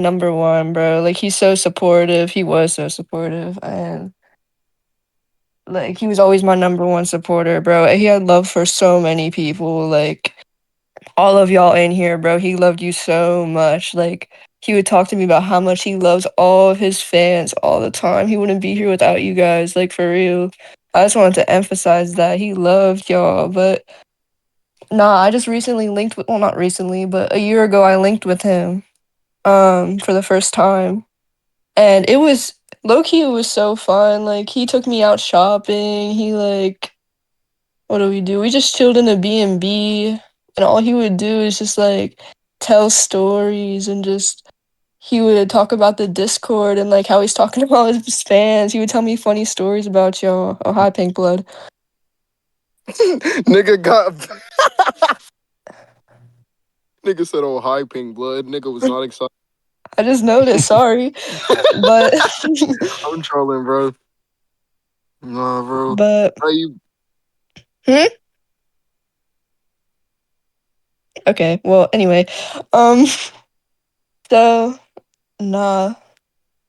number one, bro. Like he's so supportive. He was so supportive, and like he was always my number one supporter, bro. He had love for so many people. Like all of y'all in here, bro. He loved you so much. Like he would talk to me about how much he loves all of his fans all the time. He wouldn't be here without you guys, like for real. I just wanted to emphasize that he loved y'all, but nah, I just recently linked with, well, not recently, but a year ago I linked with him for the first time. And it was low key, it was so fun. Like he took me out shopping. He like what do we do? We just chilled in a B&B, and all he would do is just like tell stories and just he would talk about the Discord and like how he's talking to all his fans. He would tell me funny stories about y'all. Oh, hi, Pink Blood. Nigga got. Nigga said, "Oh, hi, pink blood." Nigga was not excited. I just noticed, sorry. But I'm trolling, bro. Nah, bro. but Bro, you. hmm? Okay, well, anyway. Um so nah.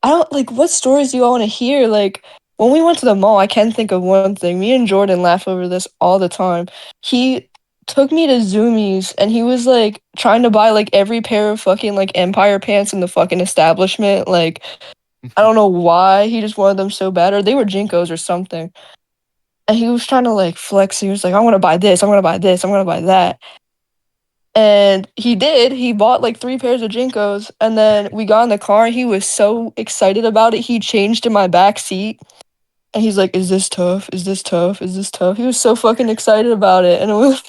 I don't like what stories do you all want to hear? Like when we went to the mall, I can think of one thing. Me and Jordan laugh over this all the time. He took me to Zoomies and he was like trying to buy like every pair of fucking like Empire pants in the fucking establishment. Like I don't know why he just wanted them so bad, or they were Jinkos or something. And he was trying to like flex. He was like, I want to buy this, I'm gonna buy this, I'm gonna buy that. And he did. He bought like three pairs of Jinkos, and then we got in the car. And he was so excited about it. He changed in my back seat, and he's like, "Is this tough? Is this tough? Is this tough?" He was so fucking excited about it, and it was.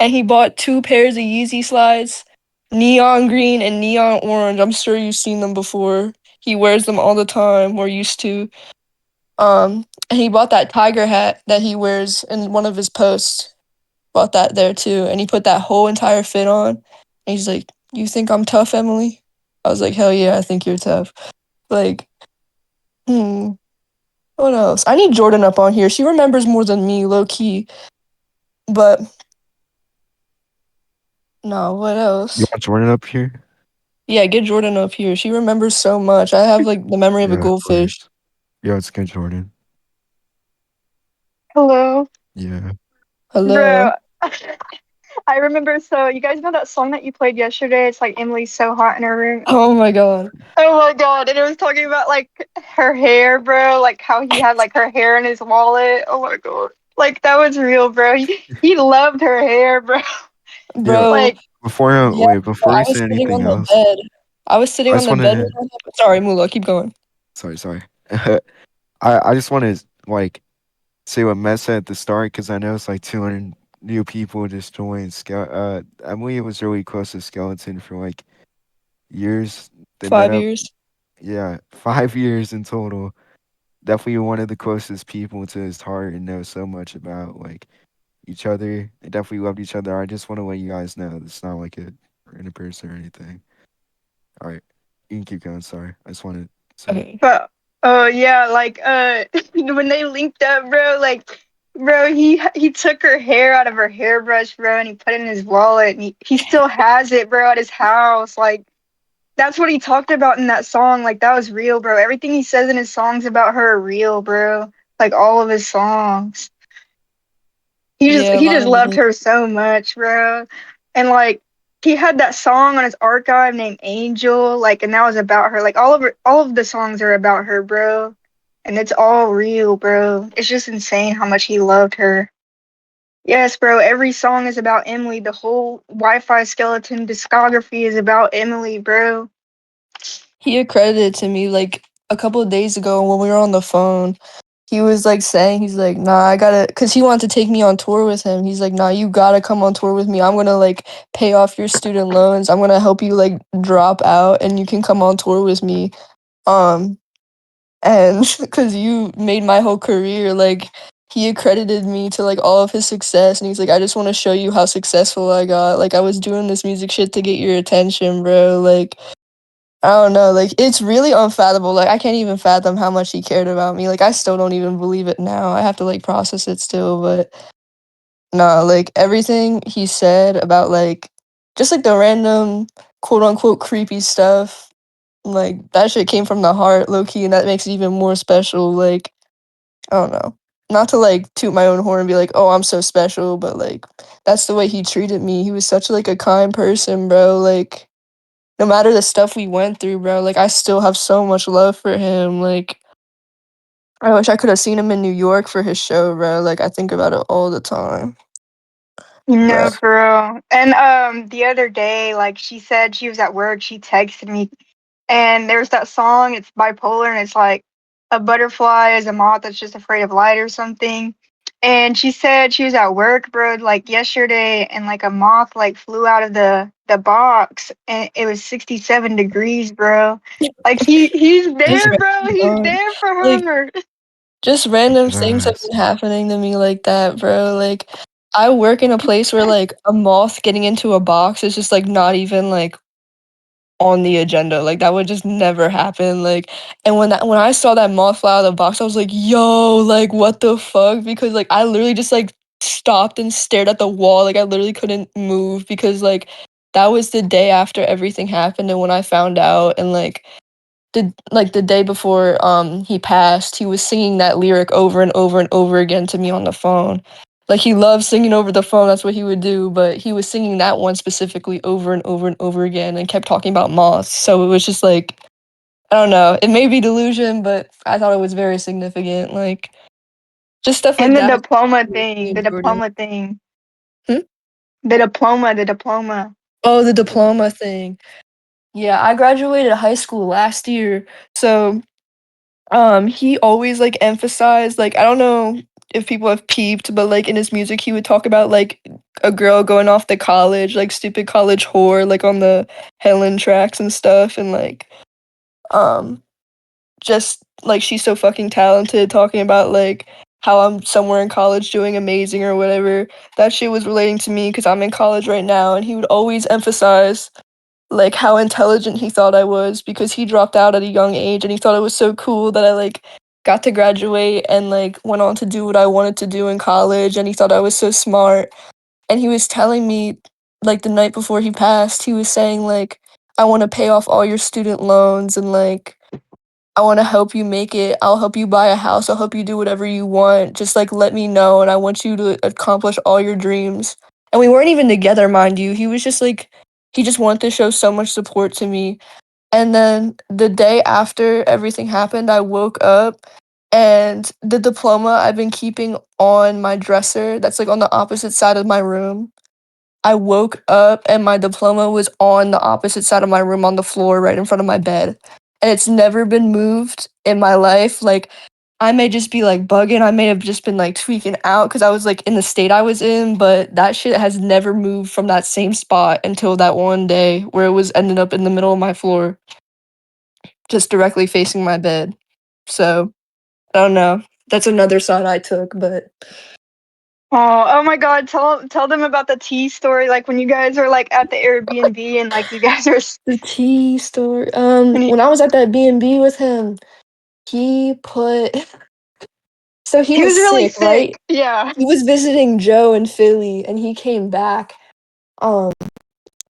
And he bought two pairs of Yeezy slides, neon green and neon orange. I'm sure you've seen them before. He wears them all the time. We're used to. And he bought that tiger hat that he wears in one of his posts. Bought that there too, and he put that whole entire fit on. And he's like, "You think I'm tough, Emily?" I was like, "Hell yeah, I think you're tough." Like, hmm, what else? I need Jordan up on here. She remembers more than me, low key. But no, what You else? want Jordan up here? Yeah, get Jordan up here. She remembers so much. I have like the memory of a Yeah, of goldfish. course. Yeah, it's good, Jordan. Hello. Yeah. Hello. Bro, I remember, so you guys know that song that you played yesterday? It's like Emily's so hot in her room. Oh my god. Oh my God. And it was talking about like her hair, bro, like how he had like her hair in his wallet. Oh my God. Like that was real, bro. He loved her hair, bro. Yeah. Bro, Like, yeah, bro, Before I you was say sitting on anything the else, bed. I was I sitting on just the want bed to. with him. Sorry, Mula, keep going. Sorry. I just want to like say what Matt said at the start because I know it's like 200 new people just joined. Emily was really close to Skeleton for like years. They met 5 up, years. yeah, 5 years in total. Definitely one of the closest people to his heart and knows so much about like each other. They definitely loved each other. I just want to let you guys know it's not like a random person or anything. All right, you can keep going. Sorry, I just wanted to say it. Okay. but oh yeah, like when they linked up, bro, like bro, he took her hair out of her hairbrush, bro, and he put it in his wallet and he still has it, bro, at his house. Like that's what he talked about in that song. Like that was real, bro. Everything he says in his songs about her are real, bro. Like all of his songs. Yeah, a He lot just of loved it. her so much, bro. And like he had that song on his archive named Angel, like, and that was about her. Like all of the songs are about her, bro. And it's all real, bro. It's just insane how much he loved her. Yes, bro. Every song is about Emily. The whole Wi-Fi skeleton discography is about Emily, bro. He accredited to me like a couple of days ago when we were on the phone. He was like saying, he's like, nah, I gotta, cause he wanted to take me on tour with him. He's like, nah, you gotta come on tour with me. I'm gonna like pay off your student loans. I'm gonna help you like drop out and you can come on tour with me. Um, and cause you made my whole career, like, he accredited me to like all of his success. And he's like, I just wanna show you how successful I got. Like, I was doing this music shit to get your attention, bro. Like, I don't know, like, it's really unfathomable, like, I can't even fathom how much he cared about me, like, I still don't even believe it now, I have to, like, process it still, but nah, like, everything he said about, like just, like, the random, quote, unquote, "creepy stuff," Like that shit came from the heart, low key, and that makes it even more special. Like I don't know. Not to like toot my own horn and be like, "Oh, I'm so special," but like that's the way he treated me. He was such like a kind person, bro. Like no matter the stuff we went through, bro, like I still have so much love for him. Like I wish I could have seen him in New York for his show, bro. Like I think about it all the time. No, But for real. And the other day, like she said she was at work, she texted me and there's that song, it's bipolar and it's like a butterfly is a moth that's just afraid of light or something. And she said she was at work, bro, like yesterday and like a moth like flew out of the box and it was 67 degrees, bro. Like he's just there, bro. He's random, there for like her. just random things have Yes. been happening to me like that, bro. Like I work in a place where like a moth getting into a box is just like not even like on the agenda. Like that would just never happen. Like and when I saw that moth fly out of the box, I was like, yo, like what the fuck? Because like I literally just like stopped and stared at the wall. Like I literally couldn't move because like that was the day after everything happened and when I found out and the day before he passed, he was singing that lyric over and over and over again to me on the phone. Like he loved singing over the phone, that's what he would do, but he was singing that one specifically over and over and over again and kept talking about moths. So it was just like I don't know, it may be delusion, but I thought it was very significant. Like just stuff like And the that. diploma Really thing, the important. diploma thing. Hmm? The diploma. Oh, the diploma thing. Yeah, I graduated high school last year. So he always like emphasized like I don't know if people have peeped, but like in his music he would talk about like a girl going off to college, like stupid college whore, like on the Helen tracks and stuff, and like um just like she's so fucking talented, talking about like how I'm somewhere in college doing amazing or whatever. That shit was relating to me because I'm in college right now, and he would always emphasize like how intelligent he thought I was because he dropped out at a young age and he thought it was so cool that I like got to graduate and like went on to do what I wanted to do in college and he thought I was so smart and he was telling me like the night before he passed he was saying like I want to pay off all your student loans and like I want to help you make it. I'll help you buy a house. I'll help you do whatever you want. Just like let me know and I want you to accomplish all your dreams. And we weren't even together, mind you. He was just like he just wanted to show so much support to me. And then the day after everything happened, I woke up and the diploma I've been keeping on my dresser that's like on the opposite side of my room. I woke up and my diploma was on the opposite side of my room on the floor right in front of my bed. And it's never been moved in my life. Like, I may just be like bugging. I may have just been like tweaking out because I was like in the state I was in, but that shit has never moved from that same spot until that one day where it was ended up in the middle of my floor, just directly facing my bed. So, I don't know. That's another side I took, but Oh my God! Tell them about the tea story. Like when you guys are like at the Airbnb and like you guys are. the tea story. And When I was at that B&B with him, he put so he he was was really sick, right? sick. Yeah. He was visiting Joe in Philly and he came back. Um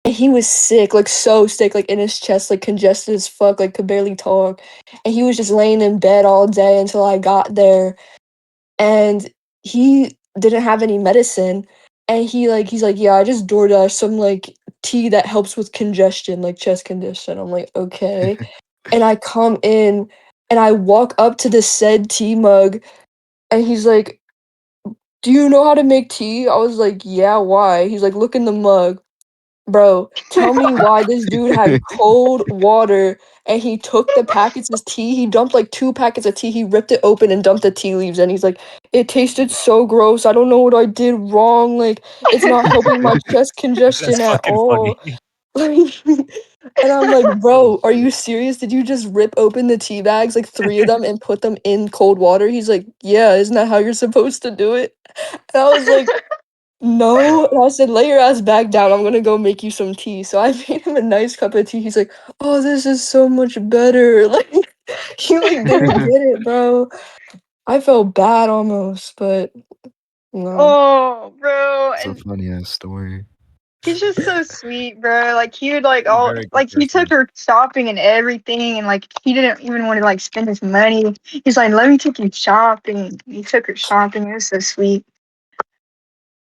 and he was sick, like so sick, like in his chest, like congested as fuck, like could barely talk. And he was just laying in bed all day until I got there. And he didn't have any medicine. And he's like, yeah, I just DoorDash some like tea that helps with congestion, like chest congestion. I'm like, okay. And I come in and I walk up to the said tea mug and he's like, do you know how to make tea? I was like, yeah, why? He's like, look in the mug. Bro, tell me why this dude had cold water and he took the packets of tea. He dumped like 2 packets of tea. He ripped it open and dumped the tea leaves. And he's like, it tasted so gross. I don't know what I did wrong. Like, it's not helping my chest That's congestion at fucking all. funny. Like, and I'm like, bro, are you serious? Did you just rip open the tea bags, like 3 of them, and put them in cold water? He's like, yeah, isn't that how you're supposed to do it? And I was like, no. And I said, lay your ass back down. I'm gonna go make you some tea. So I made him a nice cup of tea. He's like, oh, this is so much better. Like, he like didn't get it, bro. I felt bad almost, but no. Oh, bro. It's a And funny ass story. He's just so sweet, bro. Like he would like He's a all very good like he took person. her shopping and everything, and like he didn't even want to like spend his money. He's like, "Let me take you shopping." He took her shopping. It was so sweet.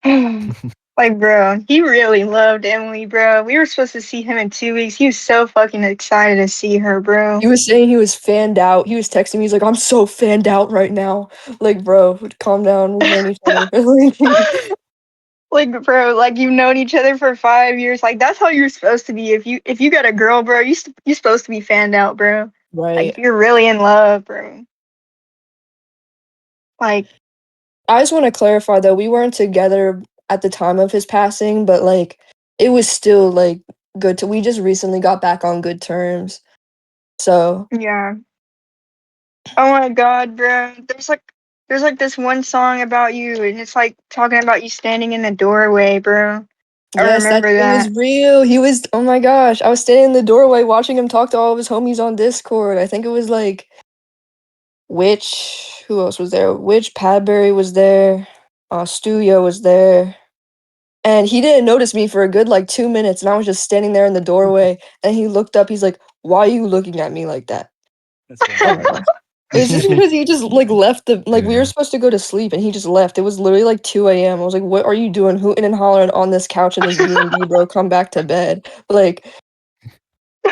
Like, bro, he really loved Emily, bro. We were supposed to see him in 2 weeks. He was so fucking excited to see her, bro. He was saying he was fanned out. He was texting me. He's like, "I'm so fanned out right now." Like, bro, calm down. We've known each other for like, Like, bro, like you've known each other for 5 years. Like that's how you're supposed to be. If you got a girl, bro, you're supposed to be fanned out, bro. Like right. if you're really in love, bro. Like, I just want to clarify though, we weren't together at the time of his passing, but like, it was still like good to. We just recently got back on good terms. So yeah. Oh my god, bro. There's like this one song about you, and it's like talking about you standing in the doorway, bro. I yes, that remember shit was that. real. He was. Oh my gosh, I was standing in the doorway watching him talk to all of his homies on Discord. I think it was like Witch. Who else was there? Witch Padbury was there. Stuyo was there. And he didn't notice me for a good like 2 minutes, and I was just standing there in the doorway. And he looked up. He's like, "Why are you looking at me like that?" That's funny. Oh my gosh. It was just because he just like left the like we were Yeah. supposed to go to sleep and he just left. It was literally like 2 a.m. I was like, "What are you doing, hooting and hollering on this couch in this B&B, bro? Come back to bed." Like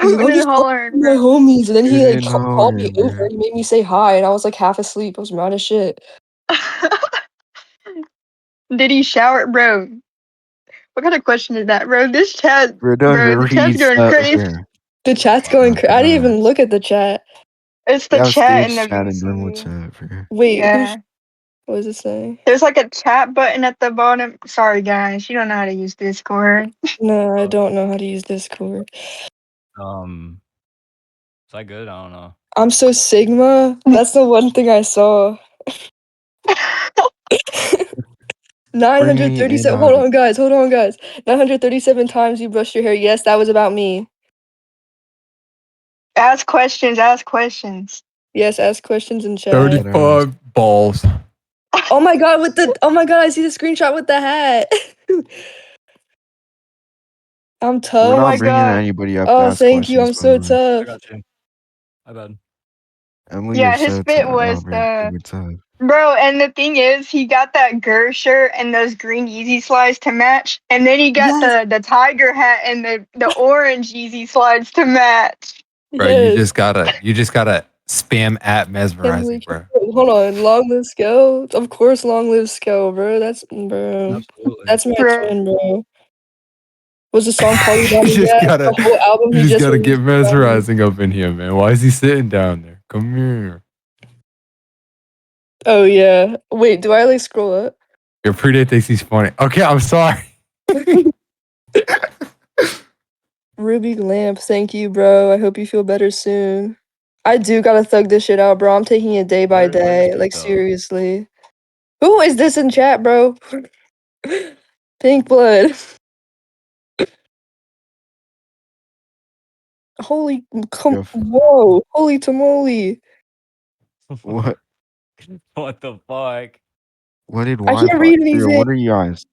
he's like, "I'm Hooting and just talking to hollering, my bro. homies," and then he like Good called me Lord, over. bro. He made me say hi, and I was like half asleep. I was mad as shit. Did he shower, bro? What kind of question is that, bro? This chat, Bro, don't bro, the chat's read going stuff, crazy. bro. The chat's Oh going my crazy. I didn't even gosh. look at the chat. It's We the have chat stage in the chat and normal VC. chat, bro. Wait, who's Yeah. what does it say? There's like a chat button at the bottom. Sorry, guys, you don't know how to use Discord. No, I don't know how to use Discord. Um, is that good? I don't know. I'm so Sigma. That's the one thing I saw. Bring me in 937. on it. Hold on, guys. 937 times you brushed your hair. Yes, that was about me. Ask questions. Ask questions. Yes, ask questions in chat. 35 balls. Oh my god, oh my god, I see the screenshot with the hat. I'm We're Oh tough. my not bringing god. anybody up to Oh, ask thank you. questions, I'm by the so way. I tough. got you. My bad. Emily, you're Yeah, his so tough. fit Oh, was bro, the super tough. bro. And the thing is, he got that Gurr shirt and those green Yeezy slides to match, and then he got Yes, the tiger hat and the orange Yeezy slides to match. Bro, yes. you just gotta spam at mesmerizing, Emily, bro. hold on. Long live Sco. Of course, long live Sco, bro. Bro. Absolutely. That's my Bro, twin, bro. Was the song Party Down you the just Gas? gotta The whole album you he just just gotta get released. About me. mesmerizing up in here, man. Why is he sitting down there? Come here. Oh yeah. Wait, do I like scroll up? Your predate thinks he's funny. Okay, I'm sorry. Ruby Lamp, thank you, bro. I hope you feel better soon. I do gotta thug this shit out, bro. I'm taking it day by Where is day. he Like though? seriously. Who is this in chat, bro? Pink blood. Holy come Yo, whoa. Holy tamale. what? What the fuck? What did I can't Wi-Fi? read Bro, anything. what are you guys?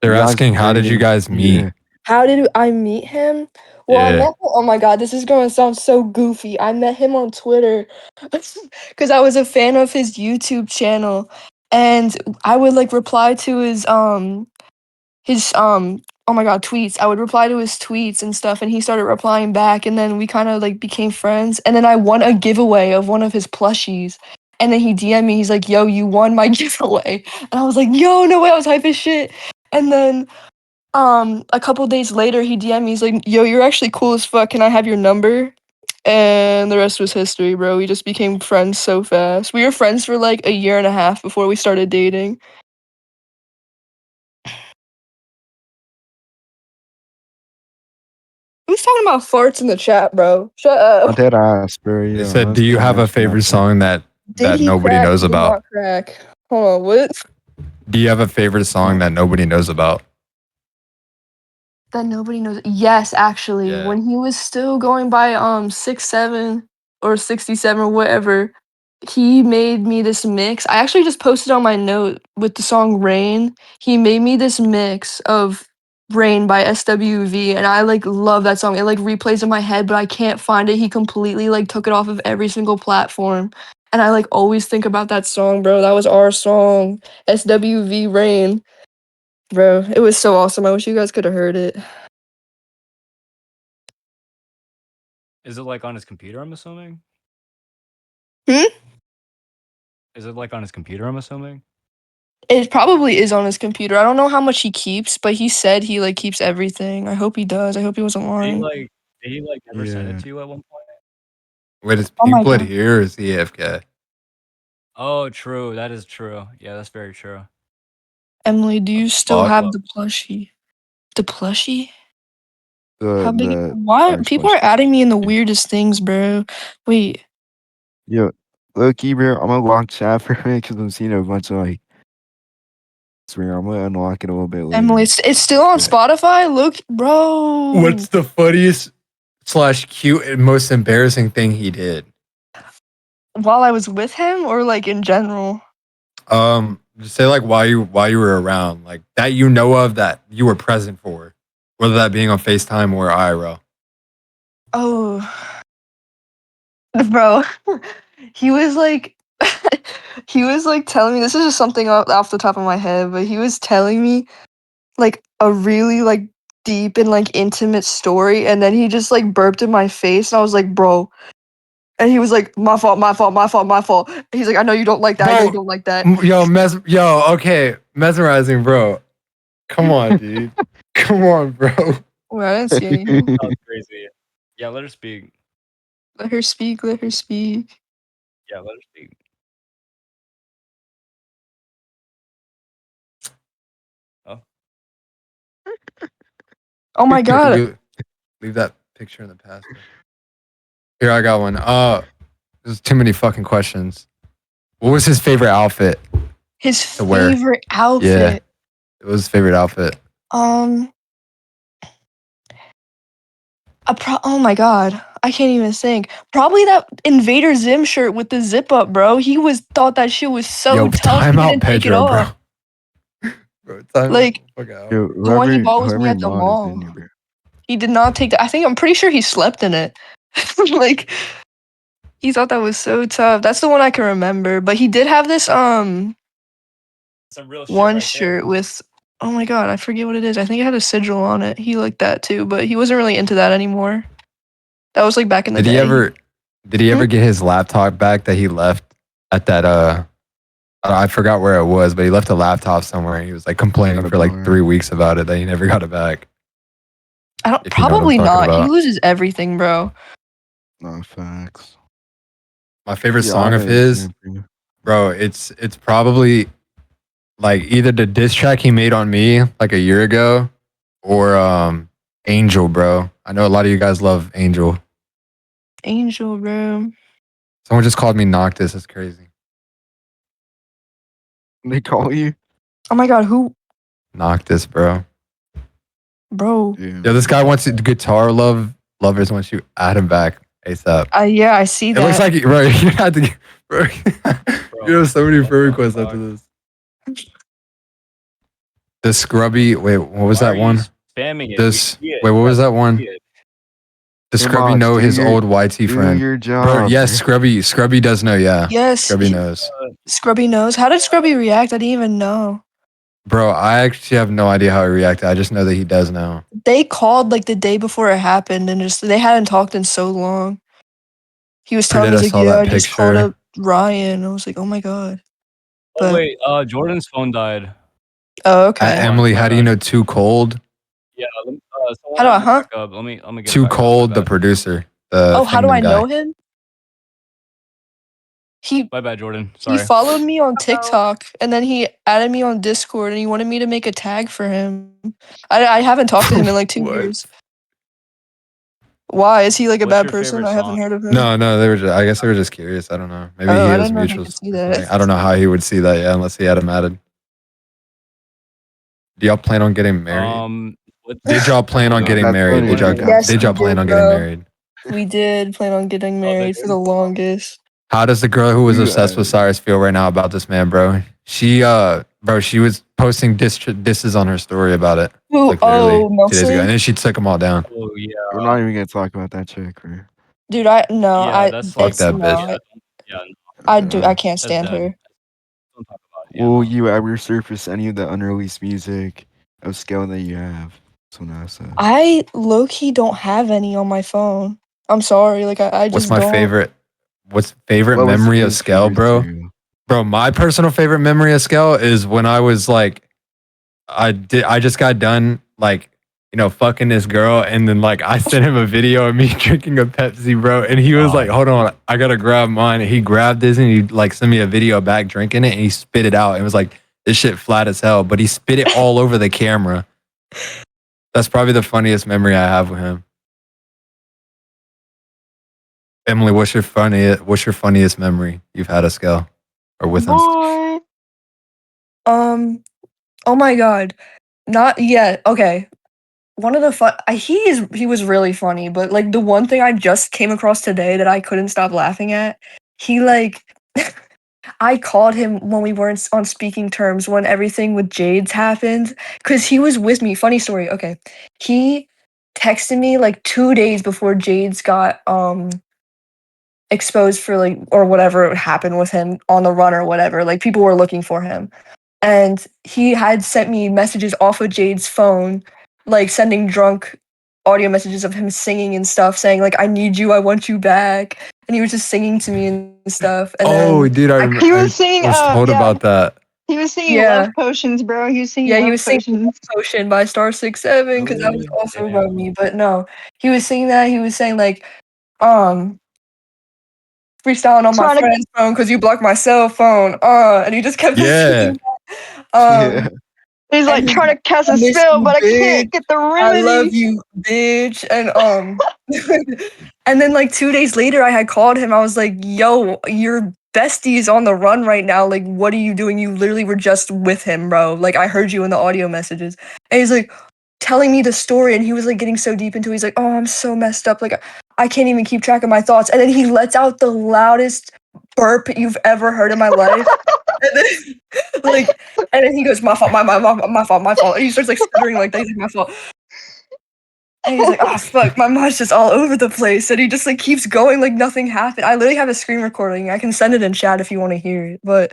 They're You guys asking how did you playing? guys meet? Yeah. How did I meet him? Well, I met Yeah. him. Oh my god, this is gonna sound so goofy. I met him on Twitter because I was a fan of his YouTube channel, and I would like reply to his oh my god tweets. I would reply to his tweets and stuff, and he started replying back, and then we kind of like became friends. And then I won a giveaway of one of his plushies, and then he DM'd me. He's like, "Yo, you won my giveaway," and I was like, "Yo, no way!" I was hype as shit, and then. A couple days later, he DM'd me. He's like, "Yo, you're actually cool as fuck. Can I have your number?" And the rest was history, bro. We just became friends so fast. We were friends for like a year and a half before we started dating. Who's talking about farts in the chat, bro? Shut I'm up. dead ass, bro. They Yo, said, let's do you get have a nasty favorite out there. song Did that he nobody crack? knows He did about? not crack. Hold on, what? Do you have a favorite song that nobody knows about? That nobody knows. Yes, actually, Yeah. when he was still going by 6'7" or 67 or whatever, he made me this mix. I actually just posted on my note with the song Rain. He made me this mix of Rain by SWV, and I like love that song. It like replays in my head, but I can't find it. He completely like took it off of every single platform. And I like always think about that song, bro. That was our song. SWV Rain. Bro, it was so awesome. I wish you guys could have heard it. Is it like on his computer? I'm assuming. Hmm? Is it like on his computer? I'm assuming. It probably is on his computer. I don't know how much he keeps, but he said he like keeps everything. I hope he does. I hope he wasn't Did he lying. like? Did he like never send Yeah. it to you at one point? Wait, is Oh my Pink Blood God. here or is he AFK? Oh, true. That is true. Yeah, that's very true. Emily, do you still Fuck. have the plushie? The plushie? How big? The Why orange people are plushie. adding me in the weirdest things, bro? Wait, Yo, look, bro, I'm gonna lock chat for a minute because I'm seeing a bunch of like. Swear, I'm gonna unlock it a little bit later. Emily, it's still on Yeah. Spotify. Look, bro. What's the funniest / cute and most embarrassing thing he did? While I was with him, or like in general? Just say like while you were around, like that you know of that you were present for, whether that being on FaceTime or IRL. Oh, bro, he was like, he was like telling me. This is just something off the top of my head, but he was telling me like a really like deep and like intimate story, and then he just like burped in my face, and I was like, bro. And he was like, my fault, my fault, my fault, my fault. And he's like, I know you don't like that. I know you Bro, don't like that. Okay, mesmerizing, bro. Come on, dude. Come on, bro. Well, I didn't see anything. That was crazy. Yeah, let her speak. Let her speak. Let her speak. Yeah, let her speak. Oh, Oh my god. Leave that picture in the past. Bro. Here, I got one. There's too many fucking questions. What was his favorite outfit? His To wear. favorite outfit. It was his favorite outfit. Oh my god. I can't even think. Probably that Invader Zim shirt with the zip up, bro. He thought that shit was so Yo, tough. He time out, didn't take it Pedro, off. bro. Bro, time Like, out. Fuck out. Yo, the one he bought with me whoever at the mod is mall. in here, bro. He did not take that. I'm pretty sure he slept in it. Like, he thought that was so tough. That's the one I can remember. But he did have this some real shit one right shirt there. with, oh my god, I forget what it is. I think it had a sigil on it. He liked that too, but he wasn't really into that anymore. That was like back in the Did day. he ever get his laptop back that he left at that I forgot where it was, but he left a laptop somewhere and he was like complaining At a for like bar. 3 weeks about it that he never got it back. I don't. if you know what I'm Probably talking not. He about. loses everything, bro. No facts. My favorite Yeah, song I of know his, it's bro. bro, it's probably like either the diss track he made on me like a year ago or Angel, bro. I know a lot of you guys love Angel. Angel, bro. Someone just called me Noctis. That's crazy. They call you? Oh my god, who, Noctis, bro. bro? Yeah. Yo, this guy wants guitar lovers wants you add him back ASAP. Yeah, I see It that. looks like, bro, you had to, bro. You have so many what friend the requests fuck? after this. The scrubby, wait, what was Why that are you one? Spamming it. This, We see it. wait, what was that We one? see it. The Hey, scrubby Mox, know do his your- old YT Do friend. your job. Bro, yes, Scrubby does know, yeah. Yes, Scrubby knows. Scrubby knows. How did Scrubby react? I didn't even know. Bro, I actually have no idea how he reacted. I just know that he does know. They called like the day before it happened, and just they hadn't talked in so long. He was telling me, I he's like, saw yeah, that I just called picture. up Ryan. I was like, oh my god. Oh But- wait, Jordan's phone died. Oh, okay. Emily, how do you know Too Cold? Yeah. How do I, huh? Back up. Let me get it Too back up, Cold, my the bad. producer. Oh, how do I Kingdom know guy. him? He My bad, Jordan. he Sorry. followed me on TikTok, and then he added me on Discord, and he wanted me to make a tag for him. I haven't talked to him in like 2 What? years. Why? Is he like a What's bad your person? favorite I haven't song? heard of him. No, they were just, I guess they were just curious. I don't know. Maybe Oh, he I has didn't know he mutuals. could see or that. something. I don't know how he would see that, yeah, unless he had him added. Do y'all plan on getting married? Did y'all plan on getting That's married? funny. Did y'all, Yes, did y'all we plan did, on getting bro. married? We did plan on getting married for the longest. How does the girl who was You, obsessed with Cyrus feel right now about this man, bro? She was posting disses on her story about it. Who? like literally Oh, 2 days ago, and Milsing? then she took them all down. Oh yeah, We're not even gonna talk about that chick, bro. Dude, no, yeah. That's Fuck it's that bitch. no, yeah. I Uh, can't That's stand dead. her. Don't talk about it. will you ever surface any of the unreleased music of Scale that you have? That's what I said. I low key don't have any on my phone. I'm sorry, like I What's just my don't. favorite? What's favorite What was memory of his Skell, favorite bro? too? Bro, my personal favorite memory of Skell is when I was like, I just got done like, fucking this girl, and then like I sent him a video of me drinking a Pepsi, bro, and he was like, hold on, I gotta grab mine. And he grabbed this and he like sent me a video back drinking it, and he spit it out. It was like this shit flat as hell, but he spit it all over the camera. That's probably the funniest memory I have with him. Emily, what's your funniest memory you've had of Skell or with him? Boy. Oh my god, not yet. Okay, one of the he was really funny, but like the one thing I just came across today that I couldn't stop laughing at, he like I called him when we weren't on speaking terms when everything with Jade's happened because he was with me. Funny story. Okay, he texted me like 2 days before Jade's got exposed for like or whatever happened with him on the run or whatever. Like people were looking for him, and he had sent me messages off of Jade's phone, like sending drunk audio messages of him singing and stuff, saying like "I need you, I want you back," and he was just singing to me and stuff. And Oh, then dude, He I was singing, was told yeah, about that. he was singing Love yeah, Potions, bro. He was singing yeah, he Love was singing Potions. "Potion" by Star 67 because that was Oh, also about damn. me. But no, he was singing that. He was saying like um freestyling on my Trying to, friend's phone because you blocked my cell phone. And he just kept on Yeah. singing that. Yeah. he's And like he's trying to cast I a miss spell, you, but I bitch. can't get the I love remedy. you, bitch. And and then like 2 days later, I had called him. I was like, "Yo, your bestie's on the run right now. Like, what are you doing? You literally were just with him, bro. Like, I heard you in the audio messages." And he's like telling me the story, and he was like getting so deep into it. He's like, "Oh, I'm so messed up. Like, I can't even keep track of my thoughts." And then he lets out the loudest burp you've ever heard in my life. And then, like, and then he goes, "My fault, my fault, my fault." And he starts like stuttering like that. He's like, "My fault." And he's like, "Ah, fuck, my mind's just all over the place." And he just like keeps going like nothing happened. I literally have a screen recording. I can send it in chat if you want to hear it. But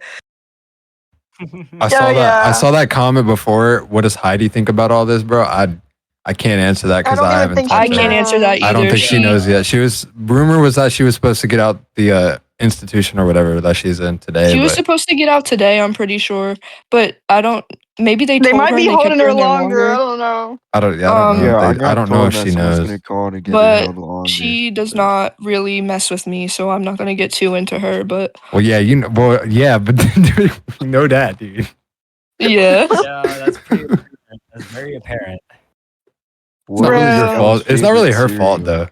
I Oh saw that. I yeah. saw that comment before. What does Heidi think about all this, bro? I can't answer that I because don't I even haven't think she I talked to can't her. answer that knows. I don't either. think she knows yet. Rumor was that she was supposed to get out the institution or whatever that she's in today, She was but supposed to get out today, I'm pretty sure. But I don't. Maybe they They told might her be and they kept holding her her in there longer. I longer. don't know. I don't know. Um, Yeah, I I got don't know told if that she someone's knows. gonna call to get her but held longer. she does not really mess with me, so I'm not gonna get too into her. But Well, yeah, well, yeah, but we know that, dude. yeah, Yeah, that's pretty apparent. That's very apparent. It's not What really was your Bro. Scout's fault. It's not favorite really her fault cereal? though.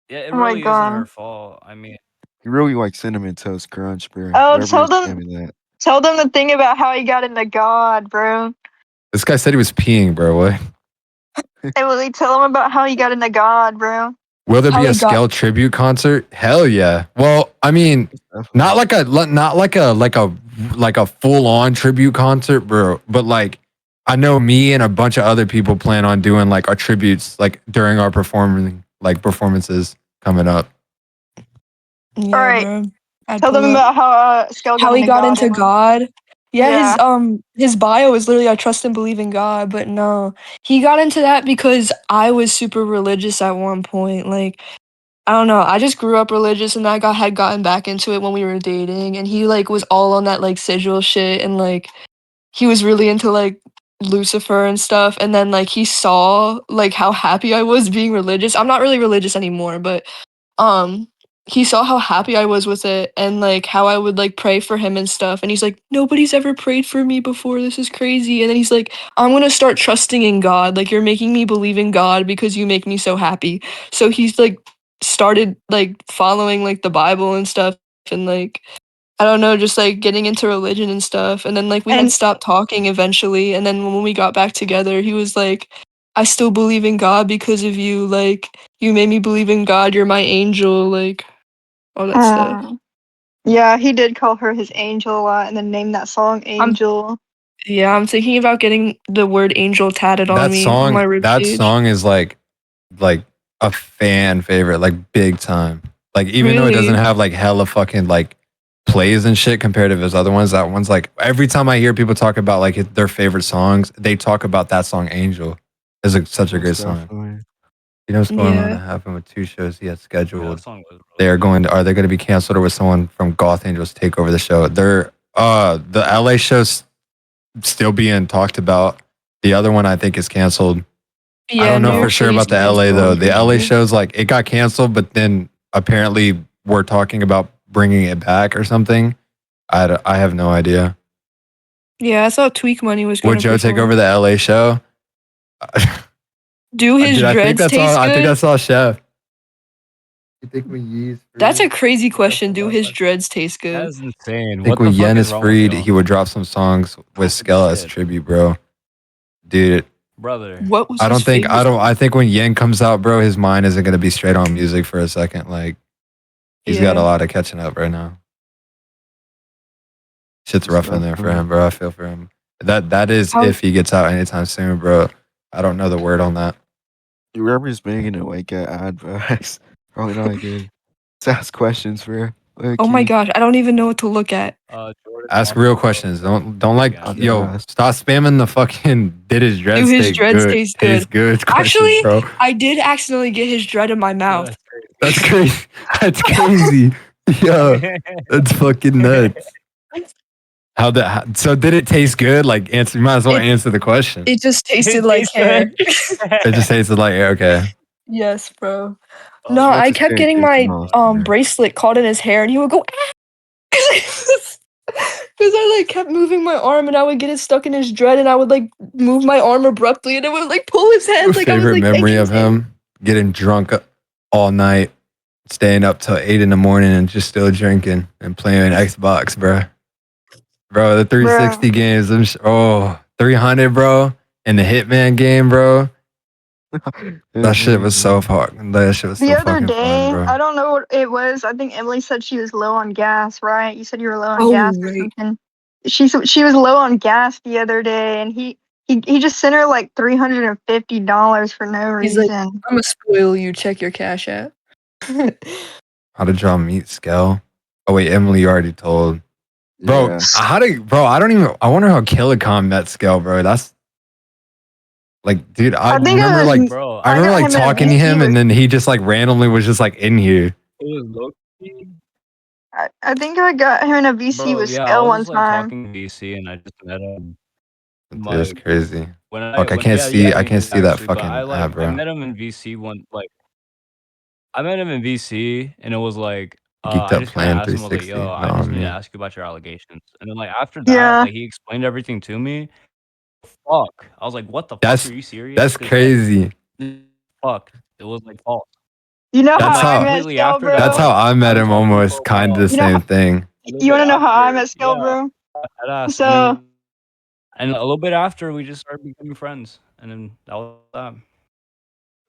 Yeah, it Oh my really isn't her god. fault. I mean, He really likes Cinnamon Toast Crunch, bro. Oh, Whoever is giving that. tell them the thing about how he got into God, bro. This guy said he was peeing, bro. What? Hey, Willie, tell them about how he got into God, bro. Will there how be a he got. Skell tribute concert? Hell yeah. Well, I mean, not like a full on tribute concert, bro. But like, I know me and a bunch of other people plan on doing like our tributes like during our performances coming up. Yeah, Alright, bro. I'd tell pull them up. about how Skell got How he into got God, into Emily. God. Yeah, Yeah. his bio is literally I trust and believe in God, but no. He got into that because I was super religious at one point. Like, I don't know. I just grew up religious and had gotten back into it when we were dating, and he like was all on that like sigil shit, and like he was really into like Lucifer and stuff, and then like he saw like how happy I was being religious. I'm not really religious anymore, but um he saw how happy I was with it and like how I would like pray for him and stuff, and he's like, "Nobody's ever prayed for me before, this is crazy." And then he's like, "I'm gonna start trusting in God, like you're making me believe in God because you make me so happy." So he's like started like following like the Bible and stuff, and like I don't know, just like getting into religion and stuff. And then like we had And stopped talking eventually, and then when we got back together, he was like, "I still believe in God because of you, like you made me believe in God, you're my angel," like all that stuff. yeah, he did call her his angel a lot and then named that song I'm Angel. Yeah, I'm thinking about getting the word angel tatted on That me on my song, rib that cage. song is like a fan favorite, like big time. Like even though it doesn't Really? have like hella fucking like plays and shit compared to his other ones, that one's like every time I hear people talk about like their favorite songs, they talk about that song "Angel." It's such a Most good song. definitely. You know what's going on Yeah. to happen with 2 shows he had Yeah, scheduled. that song was They really are going to, are they going to be canceled or will someone from Goth Angels take over the show? They're the LA show's still being talked about. The other one I think is canceled. I Yeah, don't New know for York sure City's about the LA canceled. though. The LA Mhm. show's like it got canceled, but then apparently we're talking about bringing it back or something. I have no idea. Yeah, I thought Tweak Money was going Would to Joe take perform. over the LA show? Do his Dude, I think dreads that's all. taste I think good? that's all, Chef. You think we use? That's a crazy question. Do his dreads taste good? That's insane. I think What the when fuck Yen is is wrong with freed, y'all? he would drop some songs with Holy Skella as shit. tribute, bro. Dude, Brother. What was I his don't think favorite song? I think when Yen comes out, bro, his mind isn't gonna be straight on music for a second. Like he's got a Yeah. lot of catching up right now. Shit's rough in there for him, bro. I feel for him. That is How- if he gets out anytime soon, bro. I don't know the word on that. Whoever's making it like get advice. Probably not good. Let's ask questions for. Oh my gosh, I don't even know what to look at. Jordan Ask real questions. Don't like Yeah. yo. Stop spamming the fucking. Did his dreads his taste dreads good? taste Taste good. questions, Actually, bro. I did accidentally get his dread in my mouth. That's crazy. That's crazy. Yo, that's fucking nuts. So did it taste good? Like answer. You might as well It- answer the question. It just tasted It like tastes hair. It just tasted like okay. Yes, bro. Oh, No, about I to kept say it getting tasted my awesome. bracelet caught in his hair, and he would go because I like kept moving my arm, and I would get it stuck in his dread, and I would like move my arm abruptly, and it would like pull his head. Like I was Favorite like memory taking of him getting drunk all night, staying up till 8 in the morning, and just still drinking and playing Xbox, bro. Bro, the 360 games. 300, bro, and the Hitman game, bro. That shit was so fun. That shit was The so other fucking day, fun, bro. I don't know what it was. I think Emily said she was low on gas, right? You said you were low on Oh, gas or right. something. She was low on gas the other day, and he just sent her like $350 for no He's like, reason. I'm gonna spoil you. Check your cash app. How did y'all meet, Skell? Oh wait, Emily you already told. Bro, Yeah. I don't even, I wonder how Killicom met Skell, bro. That's like, dude, I I think remember it was, like, Bro, I remember got like him in a talking to VC him with- and then he just like randomly was just like in here. it was low-key. I think I got him in a VC Bro, with yeah, I Skell was one just, like, time. talking to VC and I just met him. Dude, it's Like, crazy. When Fuck, I can't see that actually, but fucking I app, bro. met him in VC I met him in VC and it was like Geeked I Up just kind of Plan asked him, I was like, 360. yo, I Nah, just need to me. ask you about your allegations. And then like after that, Yeah. like he explained everything to me. Fuck. I was like, what the That's- fuck? Are you serious? That's 'Cause, like, crazy. fuck. It was like false. You know That's how I how- met Completely Skell, after bro? that, That's how I met was him on almost kind of the You know same thing. You want to know how I met Skell, bro? So- And a little bit after, we just started becoming friends, and then that was that.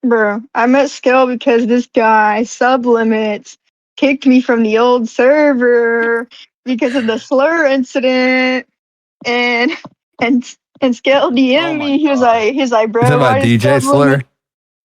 Bro, I met Skell because this guy, Sublimits, kicked me from the old server because of the slur incident. And Skell DM'd Oh my me. He was God. like, bro, Is that why about does DJ Slur? Sublimits-"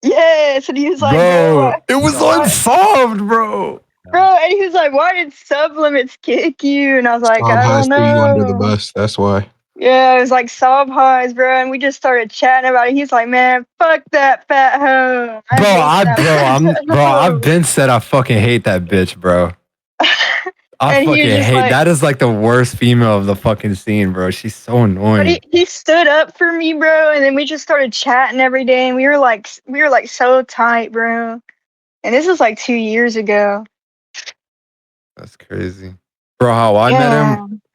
Yes, and he was like, Bro, it was God. unsolved, bro. bro, and he was like, why did Sublimits kick you? And I was like, I don't threw you under the know. bus. That's why. Yeah, it was like sob highs, bro, and we just started chatting about it. He's like, "Man, fuck that fat hoe." Bro, hate that hoe." I've been said I fucking hate that bitch, bro. I And he was fucking just hate like- that is like the worst female of the fucking scene, bro. She's so But annoying. he stood up for me, bro, and then we just started chatting every day, and we were like so tight, bro. And this was like 2 years ago. That's crazy. Bro, how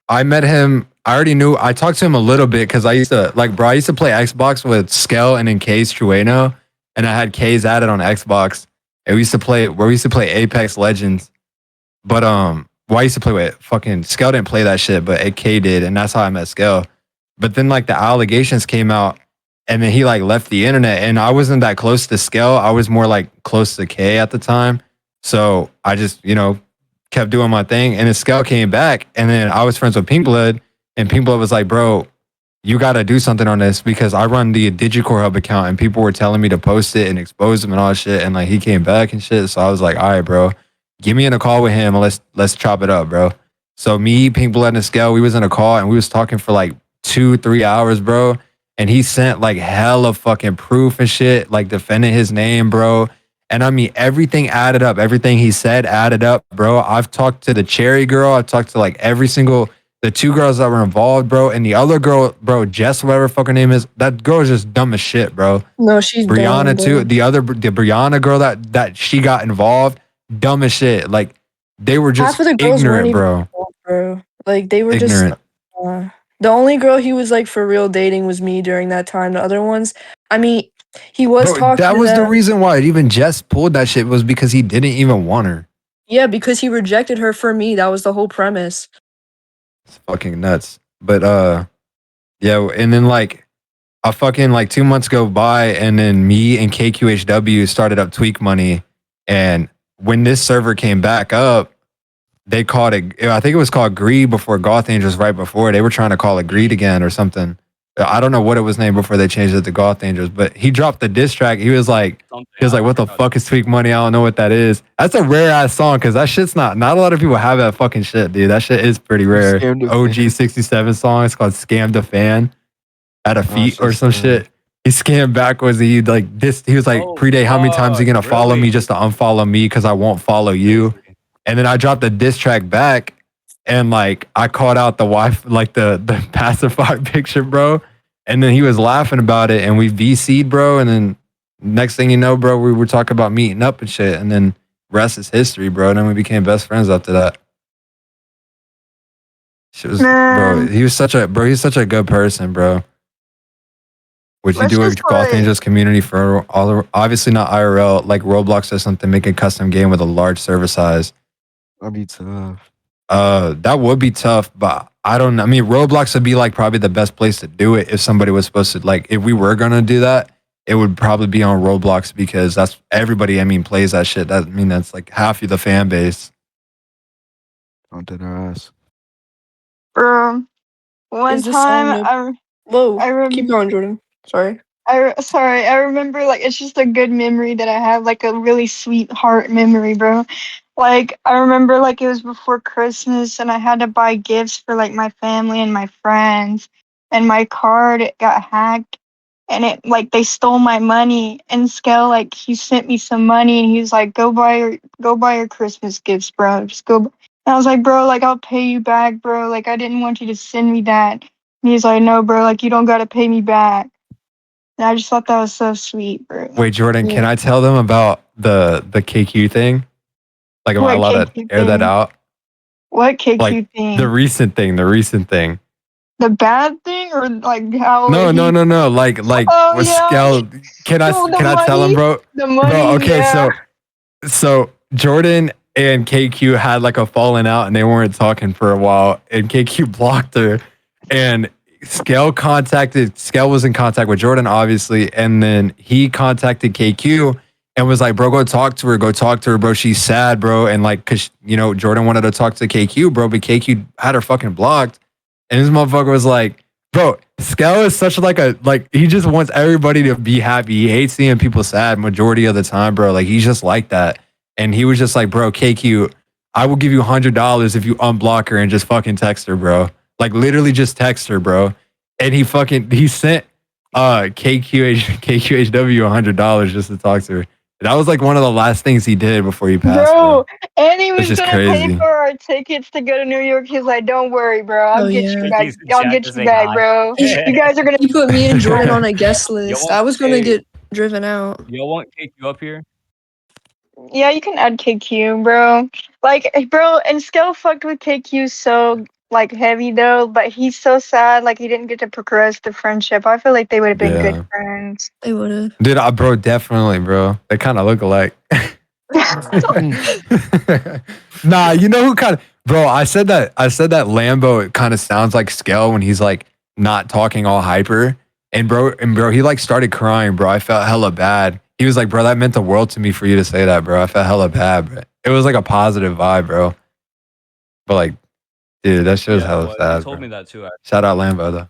I met him, I already knew, I talked to him a little bit because I used to, like, bro, I used to play Xbox with Skell and then K's Trueno, and I had K's added on Xbox, and we used to play Apex Legends, but, well, I used to play with fucking, Skell didn't play that shit, but K did, and that's how I met Skell. But then, like, the allegations came out, and then he, like, left the internet, and I wasn't that close to Skell, I was more, like, close to K at the time, so I just, kept doing my thing, and then Skell came back, and then I was friends with Pink Blood, and Pink Blood was like, bro, you got to do something on this because I run the Digicore Hub account and people were telling me to post it and expose him and all that shit. And like he came back and shit. So I was like, all right, bro, get me in a call with him and let's chop it up, bro. So me, Pink Blood, and Scale, we was in a call and we was talking for like 2-3 hours, bro. And he sent like hella fucking proof and shit, like defending his name, bro. And I mean, everything added up. Everything he said added up, bro. I've talked to the Cherry girl. I've talked to like the 2 girls that were involved, bro. And the other girl, bro, Jess, whatever fuck her name is, that girl is just dumb as shit, bro. No, she's Brianna dumb, too. bro. The Brianna girl that she got involved, dumb as shit. Like they were just Half of the girls weren't ignorant, even bro. involved, bro. Like they were Ignorant. just the only girl he was like for real dating was me during that time. The other ones, I mean, he was Bro, talking that to was the them. reason why even Jess pulled that shit was because he didn't even want her. Yeah, because he rejected her for me. That was the whole premise. It's fucking nuts. But yeah, and then like a fucking like 2 months go by, and then me and KQHW started up Tweak Money, and when this server came back up, they called it. I think it was called Greed before Goth Angels. Right before they were trying to call it Greed again or something. I don't know what it was named before they changed it to Goth Angels. But he dropped the diss track. He was like, "What the fuck is Tweak Money? I don't know what that is." That's a rare ass song because that shit's not a lot of people have that fucking shit, dude. That shit is pretty rare. Scam the OG Fan. 67 song. It's called Scam the Fan. At a feet or just, some shit. He scammed backwards. He like this. He was like, Oh, "Pre-day, how many times are you gonna fuck, follow me really? just to unfollow me because I won't follow you?" And then I dropped the diss track back, and like I called out the wife, like the pacified picture, bro. And then he was laughing about it, and we VC'd, bro. And then next thing you know, bro, we were talking about meeting up and shit. And then rest is history, bro. And then we became best friends after that. Shit was, bro. Man. He's such a good person, bro. Would you Let's do a just Goth play- Angels community for all? Obviously not IRL, like Roblox or something. Make a custom game with a large server size. That'd be tough. That would be tough, but I don't know. I mean, Roblox would be like probably the best place to do it if somebody was supposed to like. If we were gonna do that, it would probably be on Roblox because that's everybody. I mean, plays that shit. That's like half of the fan base. Don't do their ass. Bro, one Is this song time Whoa, I keep going, Jordan. Sorry. I remember like it's just a good memory that I have, like a really sweet heart memory, bro. Like I remember like it was before Christmas and I had to buy gifts for like my family and my friends, and my card it got hacked and it like they stole my money, and Scale like he sent me some money and he was like go buy your Christmas gifts, bro. Just go. And I was like, bro, like I'll pay you back, bro. Like I didn't want you to send me that. And he's like, no, bro, like you don't gotta pay me back. And I just thought that was so sweet, bro. Wait, Jordan, Yeah. can I tell them about the KQ thing? Like, am I What allowed to KQ air that thing? out? What KQ Like, thing? The recent thing. The bad thing, or like how? No. Like Oh, with yeah. Scal. Can I Oh, the tell them, money? bro? The money. Bro, okay, yeah. so Jordan and KQ had like a falling out and they weren't talking for a while, and KQ blocked her, and Scale was in contact with Jordan, obviously, and then he contacted KQ and was like, bro, go talk to her, bro. She's sad, bro. And like, cause Jordan wanted to talk to KQ, bro, but KQ had her fucking blocked. And this motherfucker was like, bro, Scale is such he just wants everybody to be happy. He hates seeing people sad majority of the time, bro. Like he's just like that. And he was just like, bro, KQ, I will give you $100 if you unblock her and just fucking text her, bro. Like literally just text her, bro. And he sent KQHW $100 just to talk to her. That was like one of the last things he did before he passed. Bro, and he was just gonna crazy. pay for our tickets to go to New York. He's like, "Don't worry, bro. I'll Oh, get yeah. you back. He's in I'll chat get to you say back, hi. bro. You guys are gonna." He put me and Jordan on a guest list. want I was gonna a- get driven out. Y'all want KQ up here? Yeah, you can add KQ, bro. Like, bro, and Scale fucked with KQ so like heavy though, but he's so sad. Like he didn't get to progress the friendship. I feel like they would have been Yeah. good friends. They would have. Dude, bro, definitely, bro. They kind of look alike. Nah, you know who kind of, bro, I said that Lambo kind of sounds like Scale when he's like not talking all hyper. And bro, he like started crying, bro. I felt hella bad. He was like, bro, that meant the world to me for you to say that, bro. I felt hella bad, bro. It was like a positive vibe, bro. But like, dude, that shit was hella He sad, told bro. me that too. Shout out Lambo though.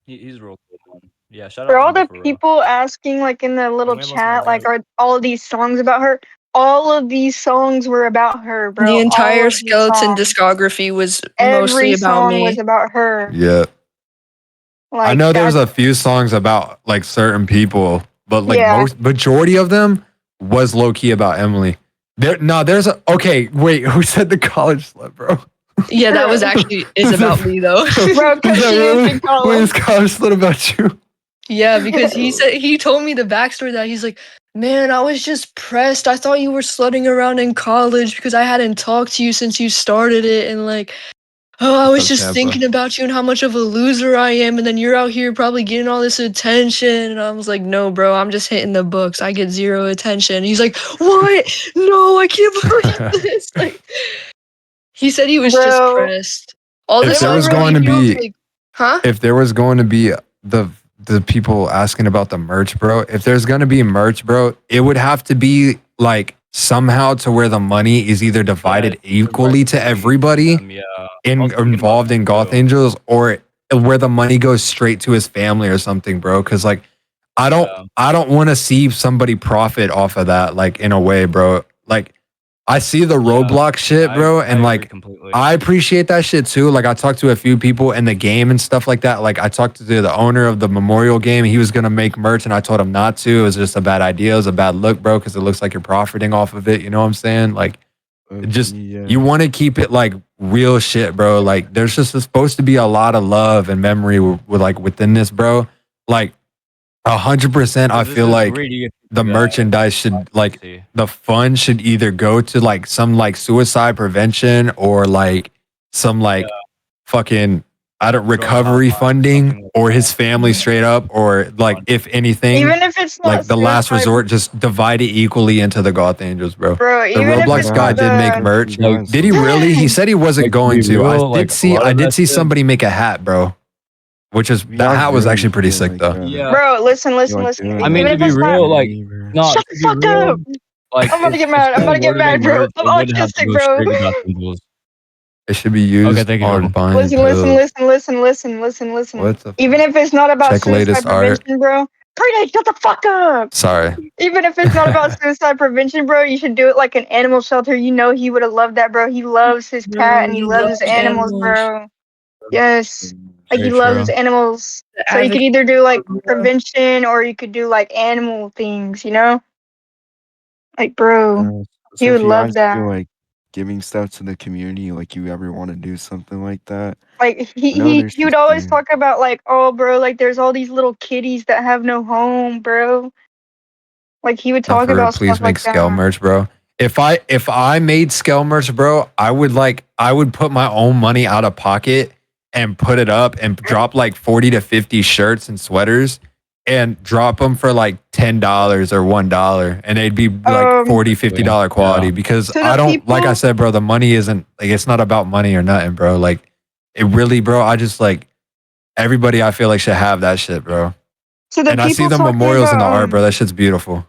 He's real cool, man. Yeah, shout For out all Emily the for real. people asking, like in the little Huevos, my chat, like, guy. are all of these songs about her? All of these songs were about her, bro. The All entire of these Skeleton songs. discography was mostly Every about song was me. about her. Yeah. I Like know there's that's a few songs about like certain people, but like yeah. majority of them was low key about Emily. There's a okay. Wait, who said the college slut, bro? Yeah, that was actually is about me though. Bro, Is because that she is really? in college. Wait, is college slut about you? Yeah, because he told me the backstory that he's like, man, I was just pressed. I thought you were slutting around in college because I hadn't talked to you since you started it, and like, oh, I was What's up, just Tampa? thinking about you and how much of a loser I am, and then you're out here probably getting all this attention. And I was like, no, bro, I'm just hitting the books. I get zero attention. And he's like, what? No, I can't believe this. Like, he said he was just Bro, pressed. All If this there time, was bro, going he to feels be- like, huh? If there was going to be the people asking about the merch, bro, if there's going to be merch, bro, it would have to be like somehow to where the money is either divided equally to everybody Yeah. involved in Goth Angels, or where the money goes straight to his family or something, bro. Because like I don't want to see somebody profit off of that, like in a way, bro. Like I see the Roblox shit, bro, and agree like completely. I appreciate that shit too. Like I talked to a few people in the game and stuff like that. Like I talked to the owner of the Memorial game. He was gonna make merch, and I told him not to. It was just a bad idea. It was a bad look, bro, because it looks like you're profiting off of it. You know what I'm saying? Like just Yeah. you want to keep it like real shit, bro. Like there's just supposed to be a lot of love and memory with like within this, bro. Like 100%. I feel like the merchandise should like the fund should either go to like some like suicide prevention or like some like fucking I don't recovery funding or his family straight up, or like if anything, even if it's not like the last suicide, resort, just divide it equally into the Goth Angels, bro. bro. The Even if Roblox it's guy not did make the merch. Like, Did he really? He said he wasn't Like, going to be to. real, I like, did a see. lot I of did that see shit- somebody make a hat, bro. Which is that hat was actually pretty sick though. Yeah. bro. Listen. like, Listen. dude, I mean, Even to if be it's not, real, like, no, shut to the be fuck real, up. like, I'm about to if get mad. I'm about someone to get were to make mad, bro. merch, I'm it wouldn't have to autistic, go bro. straight to Goth Angels. It should be used Okay, thank you, on Jordan. buying Listen. pills. Listen. What the Even fuck? if it's not about Check suicide latest art. prevention, bro. Predate, shut the fuck up. Sorry. Even if it's not about suicide prevention, bro, you should do it like an animal shelter. You know he would have loved that, bro. He loves his Bro, cat and he he loves his loves animals, animals. bro. Yes. Like Very he loves true. his animals. The So you could advocate either do like for, prevention or you could do like animal things, you know? Like, bro, So he if would you love guys that. feel like giving stuff to the community, like you ever want to do something like that? Like I know there's he would this always thing. talk about like, oh, bro, like there's all these little kitties that have no home, bro. Like he would talk For about please stuff make like scale that. merch, bro. If I made scale merch, bro, I would put my own money out of pocket and put it up and drop like 40 to 50 shirts and sweaters and drop them for like $10 or $1, and they'd be like $40, $50 quality. Yeah. Because To the I don't, like I people- said, bro, the money isn't like, it's not about money or nothing, bro. Like it really, bro, I just like everybody I feel like should have that shit, bro. So the And I see people the talking memorials in the about, art, bro. That shit's beautiful.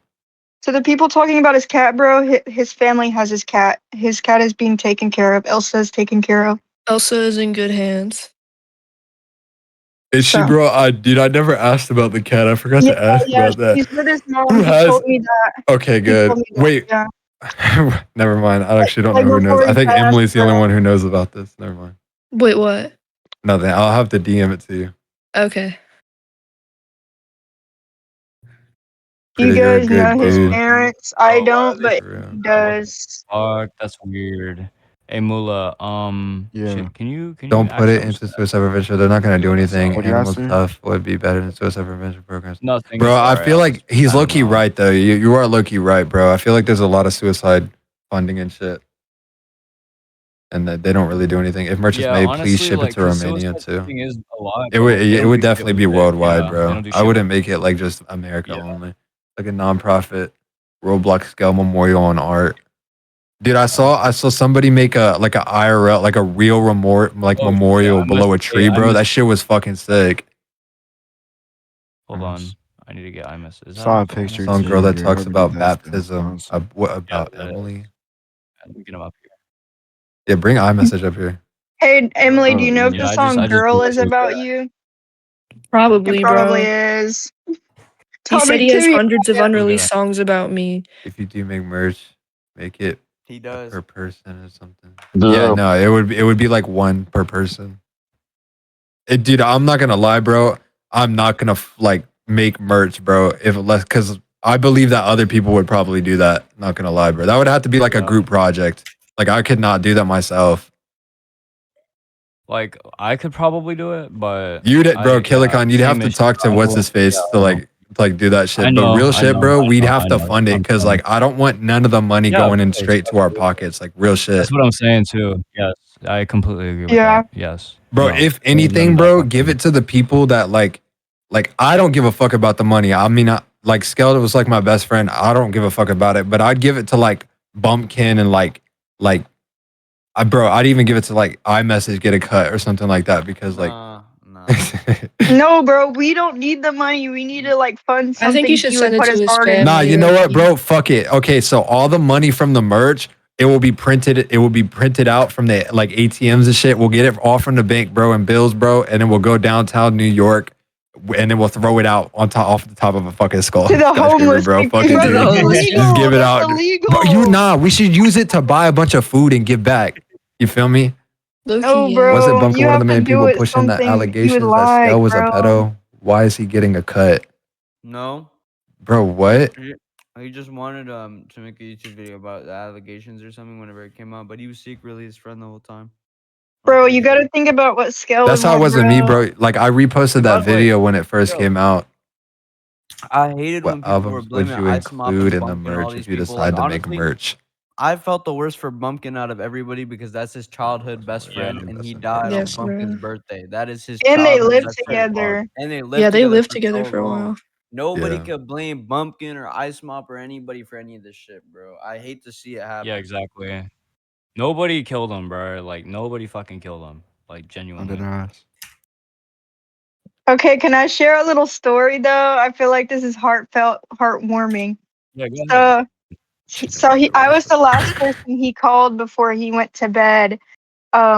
So the people talking about his cat, bro, his family has his cat. His cat is being taken care of. Elsa is taken care of. Elsa is in good hands. Is she, So- bro? I never asked about the cat. I forgot to ask about that. She's with his mom. Who He has- told me that. Okay, He good. told me that, Wait, Yeah. never mind. I actually don't Like, know who knows. before I he think passed, Emily's the only bro. one who knows about this. Never mind. Wait, what? Nothing. I'll have to DM it to you. Okay. You Pretty guys good, know his dude. parents. I Oh, don't, Riley, but For real. he does. Fuck, that's weird. Hey Mula, Yeah. shit, can you Don't ask put it them into stuff? suicide prevention. They're not gonna do anything. What do you Animal ask her? stuff would be better than suicide prevention programs. Nothing. Bro, it's I alright, feel I'll like just- he's I don't low key know. right though. You are low key right, bro. I feel like there's a lot of suicide funding and shit, and that they don't really do anything. If merch is made, please honestly, ship like, it to 'cause Romania suicide too. funding is a lot, It but, would like, they it don't would do shit definitely with be it. worldwide, Yeah, bro. they don't do I shit wouldn't with make it like just America Yeah. only. Like a nonprofit Roblox scale memorial on art. Dude, I saw somebody make a like a IRL, like a real memorial I below a must- tree, hey, I bro. That must- shit was fucking sick. Hold on, Nice. I need to get iMessage. Is that Saw a on the phone? picture Some too, girl that your talks hoodie, about that's baptism. awesome. What about that is. Emily? Let me get him up here. Yeah, bring iMessage up here. Hey, Emily, do you know if Yeah, the I song just "Girl" put is you with about that. you? Probably, It probably bro. is. He Tell said me he has to me. hundreds of Yeah. unreleased songs about me. If you do make merch, make it He does. per person or something. Yeah. Yeah, no, it would be like one per person. Dude, I'm not gonna lie, bro. I'm not gonna like make merch, bro. If less, because I believe that other people would probably do that. Not gonna lie, bro. That would have to be like a Yeah. group project. Like I could not do that myself. Like I could probably do it, but You'd, bro, yeah, Killicon, you'd have same to issue. talk to I what's will- his face yeah, to like do that shit. But real shit, bro, we'd have to fund it That's because what I'm like I don't want none of the money Yeah, of going in course, straight to our absolutely. pockets. Like real shit. That's what I'm saying too. Yes, I completely agree with Yeah. that. Yes, Bro, No, if none of anything, that bro, fucking- give it to the people that like I don't give a fuck about the money. I mean, like Skeleton was like my best friend. I don't give a fuck about it, but I'd give it to like Bumpkin and bro, I'd even give it to like iMessage get a cut or something like that because like Nah. No, bro, we don't need the money. We need to like fund something. I think he should send would it put to his his heart in. family. Nah, you know or what, he- bro? Fuck it. Okay, so all the money from the merch, it will be printed. It will be printed out from the like ATMs and shit. We'll get it all from the bank, bro, and bills, bro, and then we'll go downtown New York, and then we'll throw it out on top off the top of a fucking skull. To the skyscraper, homeless bro. people. Fucking To dude. the homeless Just people. give it That's out. illegal. Bro, we should use it to buy a bunch of food and give back. You feel me? Low-key, No, yeah. bro. Wasn't Bumpkin you one of have the to main do people it pushing the something you would allegations that like, Skell was a bro. pedo? Why is he getting a cut? No. Bro, what? He just wanted to make a YouTube video about the allegations or something whenever it came out, but he was secretly his friend the whole time. Bro, you gotta think about what Skell That's was how it like, was with me, bro. Like I reposted that By the way, video when it first yo, came out. I hated What when people were albums would blaming you Ice Mop include and in the Bumpkin and all merch these if you people. decide Like to make honestly, merch? I felt the worst for Bumpkin out of everybody because that's his childhood best friend, Yeah, and that's he the died on Yes, Bumpkin's bro. birthday. That is his And they childhood lived best friend. together. And they lived Yeah, they together lived for together so for a long. while. Nobody Yeah. could blame Bumpkin or Ice Mop or anybody for any of this shit, bro. I hate to see it happen. Yeah, exactly. Nobody killed him, bro. Like nobody fucking killed him. Like genuinely. Okay, can I share a little story though? I feel like this is heartfelt, heartwarming. Yeah, go ahead. I was the last person he called before he went to bed,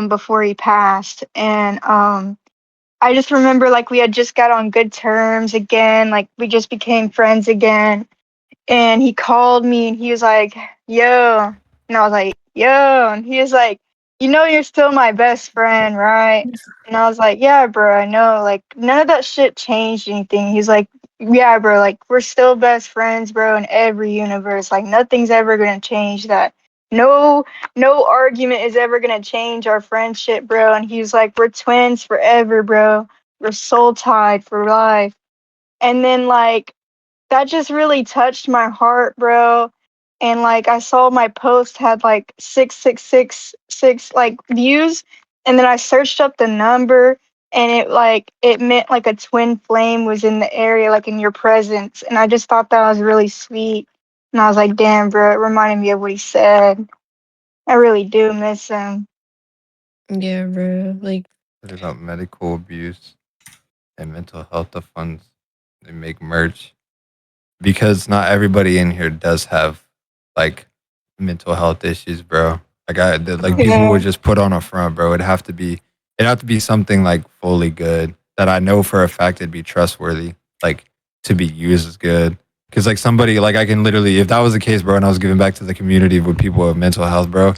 before he passed. And I just remember like we had just got on good terms again, like we just became friends again. And he called me and he was like, yo. And I was like, yo. And he was like, you know, you're still my best friend, right? And I was like, yeah, bro, I know. Like, none of that shit changed anything. He's like, yeah, bro, like, we're still best friends, bro, in every universe. Like, nothing's ever going to change that. No argument is ever going to change our friendship, bro. And he was like, we're twins forever, bro. We're soul tied for life. And then, like, that just really touched my heart, bro. And like I saw my post had like 6666 like views, and then I searched up the number, and it meant like a twin flame was in the area, like in your presence. And I just thought that was really sweet. And I was like, damn, bro, it reminded me of what he said. I really do miss him. Yeah, bro. Like, About medical abuse and mental health of funds. They make merch because not everybody in here does have like mental health issues, bro. Like people would just put on a front, bro. It'd have to be something like fully good that I know for a fact it'd be trustworthy, like to be used as good. Cause like somebody, like I can literally, if that was the case, bro, and I was giving back to the community with people with mental health, bro,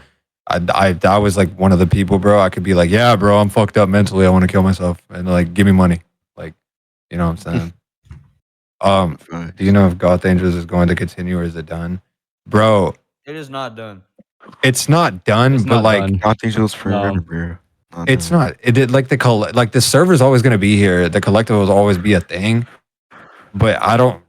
I was like one of the people, bro. I could be like, yeah, bro, I'm fucked up mentally. I want to kill myself, and like, give me money, like, you know what I'm saying? Do you know if Goth Angels is going to continue or is it done, bro? It is not done. It's not done, It's but not like, done. Goth Angels No. forever, bro. it's not. It did like the server's always gonna be here. The collective will always be a thing. But I don't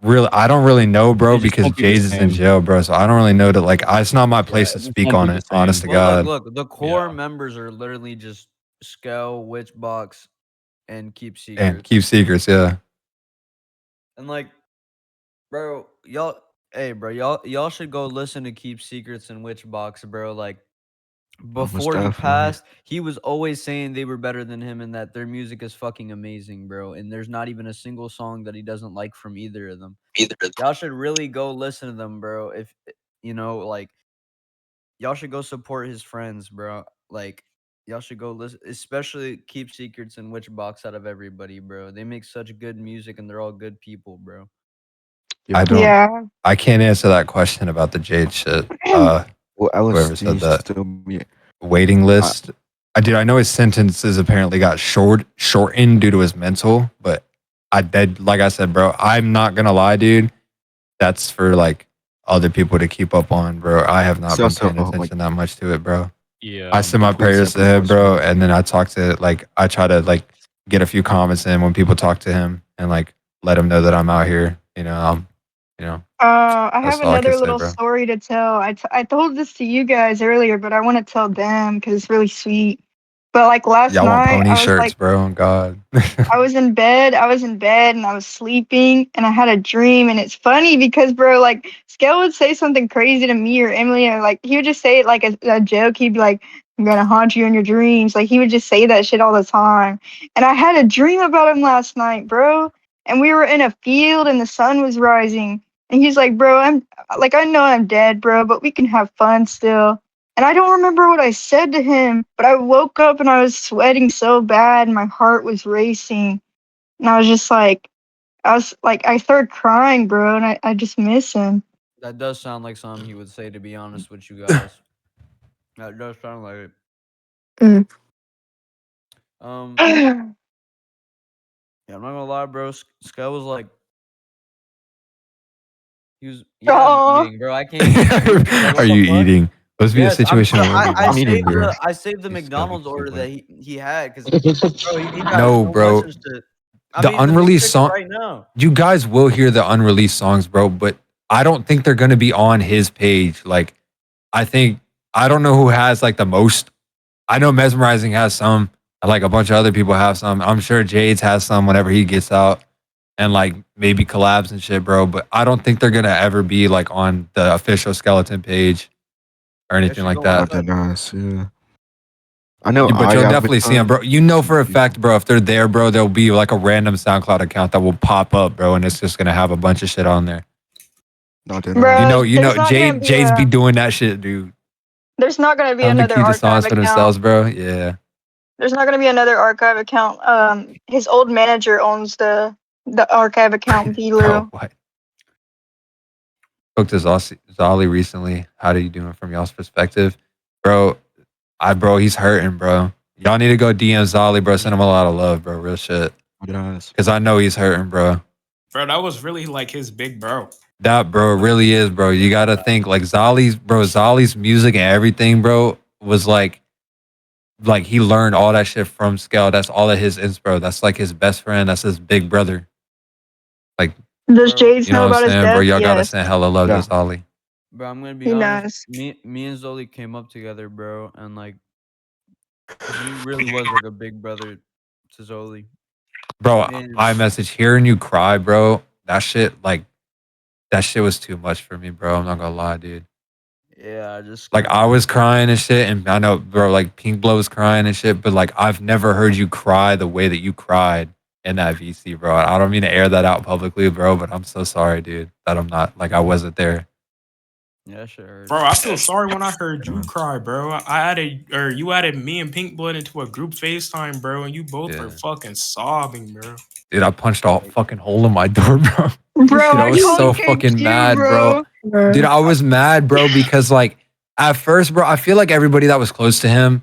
really know, bro, It just because won't be the Jay's is in same. jail, bro. So I don't really know that. Like, it's not my place to it just speak won't on be the it. Honest to same. Well, God. look, the core Yeah. members are literally just Skell, Witchbox, and Keep Secrets. And keep secrets, yeah. And like, bro, y'all should go listen to Keep Secrets and Witchbox, bro. Like, before he definitely. passed, he was always saying they were better than him and that their music is fucking amazing, bro. And there's not even a single song that he doesn't like from either of them. Y'all should really go listen to them, bro. If like, y'all should go support his friends, bro. Like, Y'all should go listen, especially Keep Secrets and Witchbox out of everybody, bro. They make such good music and they're all good people, bro. Yeah. I don't. Yeah. I can't answer that question about the Jade shit. Well, Ellis, Whoever do you said that. still be? Waiting list. I know his sentences apparently got shortened due to his mental, but like I said, bro, I'm not gonna lie, dude. That's for like other people to keep up on, bro. I have not been So, paying attention that much to it, bro. Yeah. I send my completely prayers to separate him, bro, question. and then I talk to I try to like get a few comments in when people talk to him and like let him know that I'm out here. You know, I that's have all I can another say, little bro. story to tell. I told this to you guys earlier, but I want to tell them because it's really sweet. But like last Y'all want night, pony shirts, bro? Oh, God. I was in bed. I was in bed and I was sleeping and I had a dream. And it's funny because, bro, like, Scale would say something crazy to me or Emily, or like, he would just say it like a joke. He'd be like, I'm going to haunt you in your dreams. Like, he would just say that shit all the time. And I had a dream about him last night, bro. And we were in a field and the sun was rising. And he's like, bro, I know I'm dead, bro, but we can have fun still. And I don't remember what I said to him, but I woke up and I was sweating so bad and my heart was racing. And I started crying, bro, and I just miss him. That does sound like something he would say, to be honest with you guys. That does sound like it. Mm. Yeah, I'm not gonna lie, bro. Scale was like, I'm Oh, eating, bro. I can't eat. Like, Are what you the fuck? eating? Must be a Yes, situation where I I'm eating, saved bro. I saved the He's McDonald's gotta order keep that it. he had because bro, he got No, so bro. much and shit. I'm The eating the unreleased McChicken song. right now. You guys will hear the unreleased songs, bro, but I don't think they're gonna be on his page. Like, I don't know who has like the most. I know Mesmerizing has some, and like a bunch of other people have some. I'm sure Jades has some whenever he gets out, and like maybe collabs and shit, bro. But I don't think they're gonna ever be like on the official Skeleton page or anything That shit like gonna I that. look like did not. Yeah. I know But I you'll got definitely see them, bro. You know for a fact, bro, if they're there, bro, there'll be like a random SoundCloud account that will pop up, bro, and it's just gonna have a bunch of shit on there. No, did bro, not. You know, there's not gonna be Jade's be doing that shit, dude. Having to another keep the archive songs for themselves, account. bro. Yeah. There's not gonna be another archive account. His old manager owns the archive account, Bro, Velu. what? Spoke to Zolly recently. How do you doing from y'all's perspective? Bro, he's hurting, bro. Y'all need to go DM Zolly, bro. Send him a lot of love, bro. Real shit. I did not. Cause I know he's hurting, bro. Bro, that was really like his big bro. That bro really is, bro. You gotta think like Zolly's music and everything, bro, was like he learned all that shit from Scale. That's all of his inspo. That's like his best friend. That's his big brother. Like, Does bro. Jades you know know what I'm about his saying, bro? death? Y'all gotta Yes, send hella love Yeah. to Zolly. Bro, I'm gonna be he honest. knows. Me and Zoli came up together, bro, and like he really was like a big brother to Zoli. Bro, And I message hearing you cry, bro. That shit was too much for me, bro. I'm not gonna lie, dude. yeah, I just Like I was crying and shit, and I know, bro, like Pink Blow was crying and shit, but like I've never heard you cry the way that you cried in that VC, bro. I don't mean to air that out publicly, bro, but I'm so sorry, dude, that I'm not like I wasn't there. yeah, sure. Bro, I feel sorry when I heard you cry, bro. You added me and Pink Blood into a group FaceTime, bro, and you both were Yeah. fucking sobbing, bro. Dude, I punched a fucking hole in my door, bro. Bro, Dude, I was so totally came fucking to you, mad, bro. Dude, I was mad, bro, because like at first, bro, I feel like everybody that was close to him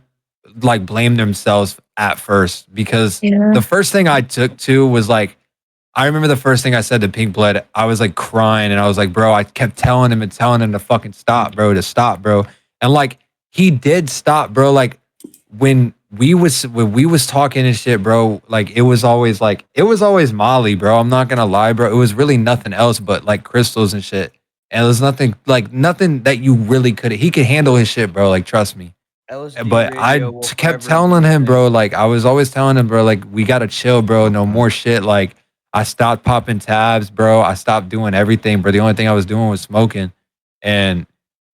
like blamed themselves at first because Yeah. the first thing I took to was like, I remember the first thing I said to Pink Blood, I was like crying and I was like, bro, I kept telling him to fucking stop, bro, to stop, bro. And like he did stop, bro. Like when we was talking and shit, bro, like it was always Molly, bro. I'm not gonna lie, bro. It was really nothing else but like crystals and shit. And there's nothing that you really could. He could handle his shit, bro. Like trust me. LSD But I radio will kept forever telling be him, the bro. Like I was always telling him, bro. Like we gotta chill, bro. No more shit. Like I stopped popping tabs, bro. I stopped doing everything, bro. The only thing I was doing was smoking, and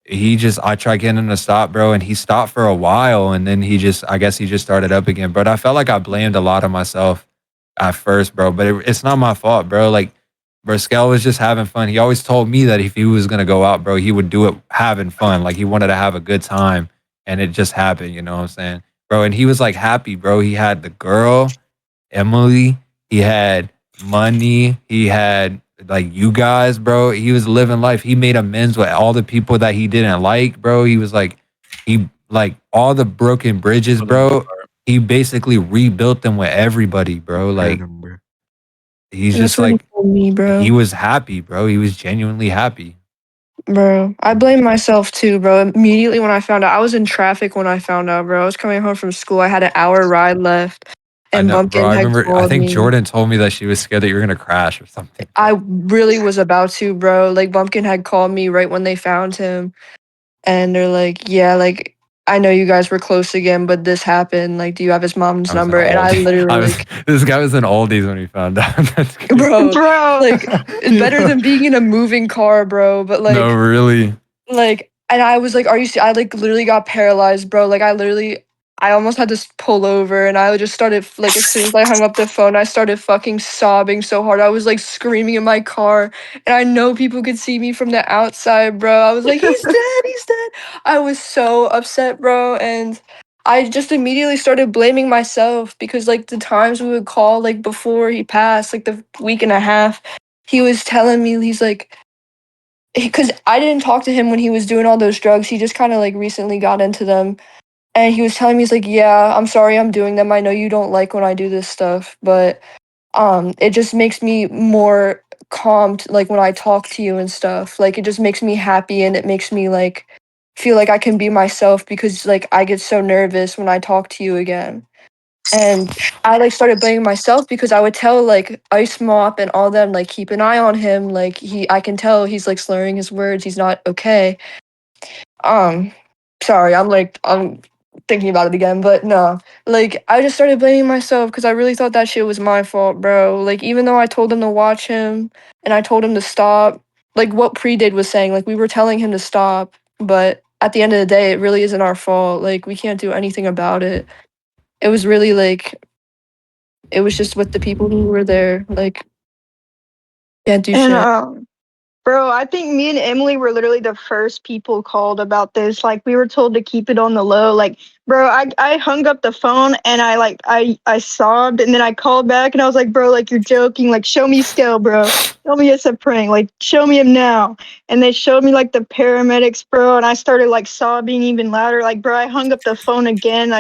I tried getting him to stop, bro, and he stopped for a while, and then I guess he just started up again. But I felt like I blamed a lot of myself at first, bro. But it's not my fault, bro. Like, bro, Scale was just having fun. He always told me that if he was gonna go out, bro, he would do it having fun. Like he wanted to have a good time, and it just happened. You know what I'm saying? bro. And he was like happy, bro. He had the girl, Emily. He had money. He had like you guys, bro. He was living life. He made amends with all the people that he didn't like, bro. He was like, he like all the broken bridges, For the most bro. part. He basically rebuilt them with everybody, bro. Like Random, bro. he's That's just what he like told me, bro. he was happy, bro. He was genuinely happy. Bro, I blame myself too, bro. Immediately when I found out, I was in traffic when I found out, bro. I was coming home from school. I had an hour ride left, I and know, bro. Bumpkin I had remember. I called think me. Jordan told me that she was scared that you were gonna crash or something. I really was about to, bro. Like, Bumpkin had called me right when they found him, and they're like, "Yeah, like, I know you guys were close again, but this happened. Like, do you have his mom's I was an number?" And I oldie. literally, like, This guy was an oldies when we found out. That's crazy. bro, Bro, like, it's better than being in a moving car, bro. But No, like, really. and I was like, "Are you?" I like literally got paralyzed, bro. Like, I almost had to pull over, and I just started like as soon as I hung up the phone, I started fucking sobbing so hard. I was like screaming in my car, and I know people could see me from the outside, bro. I was like, "He's dead, he's dead." I was so upset, bro, and I just immediately started blaming myself because like the times we would call like before he passed, like the week and a half, he was telling me he's like because I didn't talk to him when he was doing all those drugs. He just kind of like recently got into them. And he was telling me, he's like, "Yeah, I'm sorry I'm doing them. I know you don't like when I do this stuff, but it just makes me more calm like when I talk to you and stuff. Like it just makes me happy and it makes me like feel like I can be myself because like I get so nervous when I talk to you again." And I like started blaming myself because I would tell like Ice Mop and all them like keep an eye on him. Like I can tell he's like slurring his words. He's not okay. Um, sorry, I'm thinking about it again, but no. Like I just started blaming myself because I really thought that shit was my fault, bro. Like even though I told him to watch him and I told him to stop, like what Pre did was saying, like we were telling him to stop, but at the end of the day, it really isn't our fault. Like we can't do anything about it. It was really like it was just with the people who were there. Like can't do and shit. bro, I think me and Emily were literally the first people called about this. Like we were told to keep it on the low. Like, bro, I hung up the phone and I sobbed and then I called back and I was like, bro, like you're joking. Like show me Scale, bro. Tell me it's a prank. Like show me him now. And they showed me like the paramedics, bro, and I started like sobbing even louder. Like, bro, I hung up the phone again.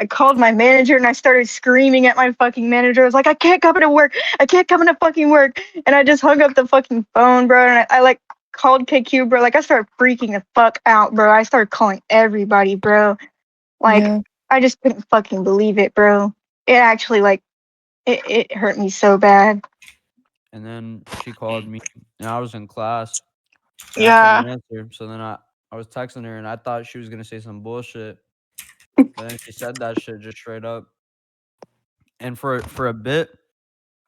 I called my manager and I started screaming at my fucking manager. I was like, I can't come into work. I can't come into fucking work. And I just hung up the fucking phone, bro. And I like called KQ, bro. Like I started freaking the fuck out, bro. I started calling everybody, bro. Like Yeah. I just couldn't fucking believe it, bro. It actually like it hurt me so bad. And then she called me, and I was in class. And I Yeah. couldn't answer. So then I was texting her, and I thought she was gonna say some bullshit. But then she said that shit just straight up. And for a bit,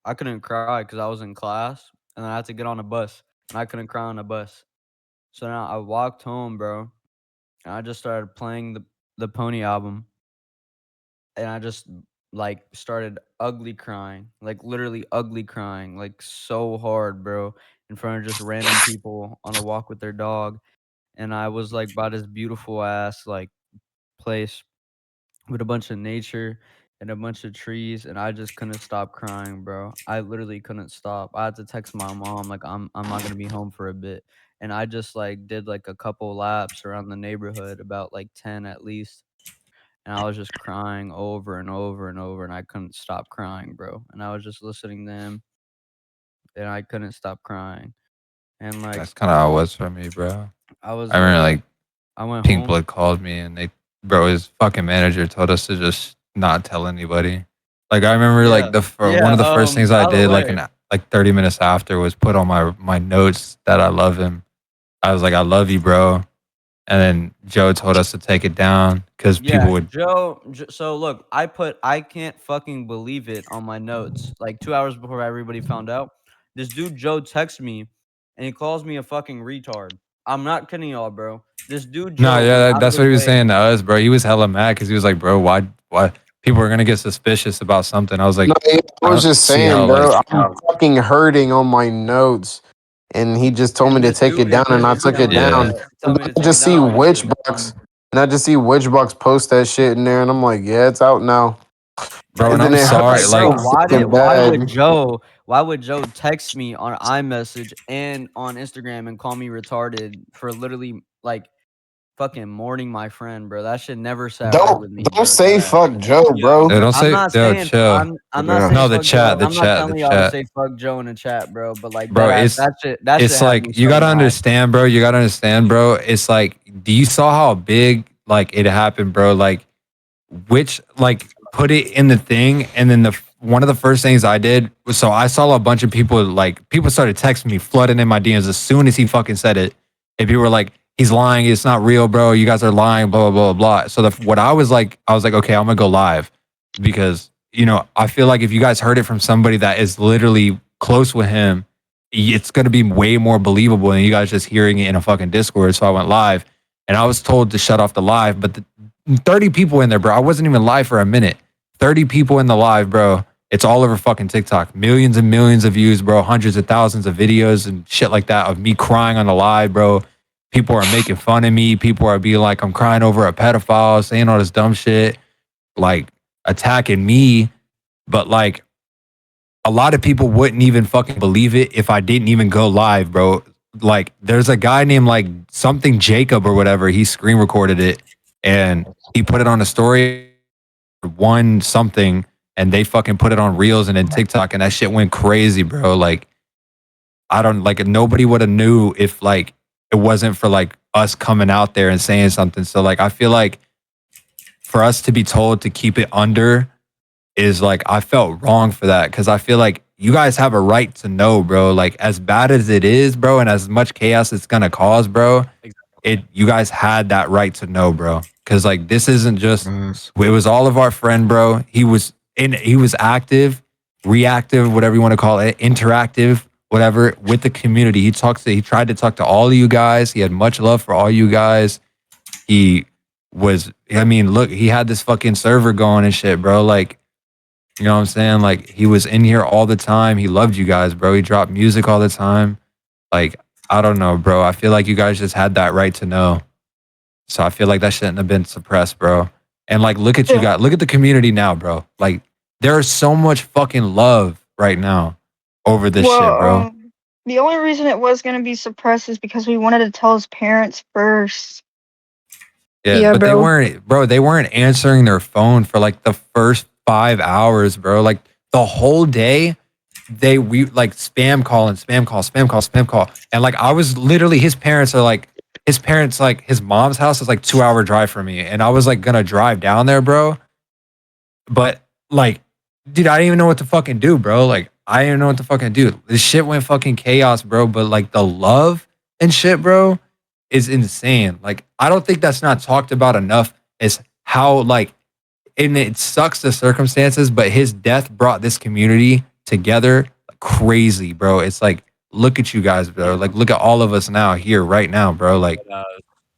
I couldn't cry because I was in class, and then I had to get on a bus, and I couldn't cry on a bus. So now I walked home, bro, and I just started playing the Pony album, and I just like started ugly crying, like literally ugly crying, like so hard, bro, in front of just random people on a walk with their dog. And I was like by this beautiful ass like place with a bunch of nature and a bunch of trees, and I just couldn't stop crying, bro. I literally couldn't stop. I had to text my mom like I'm not gonna be home for a bit. And I just like did like a couple laps around the neighborhood, about like 10 at least. And I was just crying over and over and over, and I couldn't stop crying, bro. And I was just listening to him, and I couldn't stop crying. And like That's kind of how it was for me, bro. I was I remember like I went Pink home. Blood called me and bro, his fucking manager told us to just not tell anybody. Like I remember like one of the first things I By the did like way, like 30 minutes after was put on my notes that I love him. I was like, I love you, bro. And then Joe told us to take it down because people yeah, would. So look, I can't fucking believe it on my notes. Like 2 hours before everybody found out, this dude Joe texts me, and he calls me a fucking retard. I'm not kidding y'all, bro. This dude No, Joe yeah, went out of that's his what he was way. saying to us, bro. He was hella mad because he was like, bro, why people are gonna get suspicious about something. I was like, No, yeah, I I was don't just see how saying, like. bro. I'm fucking hurting on my notes, and he just told me And to this take it dude down, is and I just took it telling me Yeah. down. to And tell me I to could take it just see down. Witchbox. And I just see Witchbox post that shit in there, and I'm like, yeah, it's out now. Bro, and then I'm it sorry, hurts like, so why fucking would bad. Joe text me on iMessage and on Instagram and call me retarded for literally like fucking mourning my friend, bro? That shit never sat right with me, Don't bro. say Deadass. fuck Joe, bro. dude, don't I'm say, not yo, saying chill. I'm not Yeah. saying No, the fuck Joe. chat, I'm not telling y'all to chat. say fuck Joe in the chat, bro. But like Bro, that shit had it's me like you so gotta mad. understand, bro. You gotta understand, bro. It's like, do you saw how big like it happened, bro? Like, which like put it in the thing, and then one of the first things I did was, so I saw a bunch of people, like people started texting me, flooding in my DMs as soon as he fucking said it, and people were like, "He's lying. It's not real, bro. You guys are lying." Blah blah blah blah. So what I was like, okay, I'm gonna go live because I feel like if you guys heard it from somebody that is literally close with him, it's gonna be way more believable than you guys just hearing it in a fucking Discord. So I went live, and I was told to shut off the live, but 30 people in there, bro. I wasn't even live for a minute. 30 people in the live, bro. It's all over fucking TikTok. Millions and millions of views, bro. Hundreds of thousands of videos and shit like that of me crying on the live, bro. People are making fun of me. People are being like, I'm crying over a pedophile, saying all this dumb shit, like attacking me. But like, a lot of people wouldn't even fucking believe it if I didn't even go live, bro. Like, there's a guy named like something Jacob or whatever. He screen recorded it and he put it on a story, one something, and they fucking put it on Reels and then TikTok, and that shit went crazy, bro. Like, I don't like, nobody would have knew if like it wasn't for like us coming out there and saying something. So like, I feel like for us to be told to keep it under is like, I felt wrong for that, because I feel like you guys have a right to know, bro. Like, as bad as it is, bro, and as much chaos it's gonna cause, bro, you guys had that right to know, bro. Because like, this isn't just, it was all of our friend, bro. He was active, reactive, whatever you want to call it, interactive, whatever, with the community. He tried to talk to all of you guys. He had much love for all you guys. He look, he had this fucking server going and shit, bro. Like, you know what I'm saying? Like, he was in here all the time. He loved you guys, bro. He dropped music all the time. Like, I don't know, bro. I feel like you guys just had that right to know. So I feel like that shouldn't have been suppressed, bro. And like, look at you guys. Look at the community now, bro. Like, there is so much fucking love right now over this shit, bro. The only reason it was going to be suppressed is because we wanted to tell his parents first. Yeah, but bro. they weren't answering their phone for like the first 5 hours, bro. Like, the whole day, we like spam call, and like, I was literally, his parents, like his mom's house is like 2-hour drive for me, and I was like gonna drive down there, bro. But like, dude, I didn't even know what to fucking do, bro. Like, I didn't know what to fucking do. This shit went fucking chaos, bro. But like, the love and shit, bro, is insane. Like, I don't think that's not talked about enough, is how like, and it sucks the circumstances, but his death brought this community together like crazy, bro. It's like, look at you guys, bro. Like, look at all of us now here right now, bro. Like,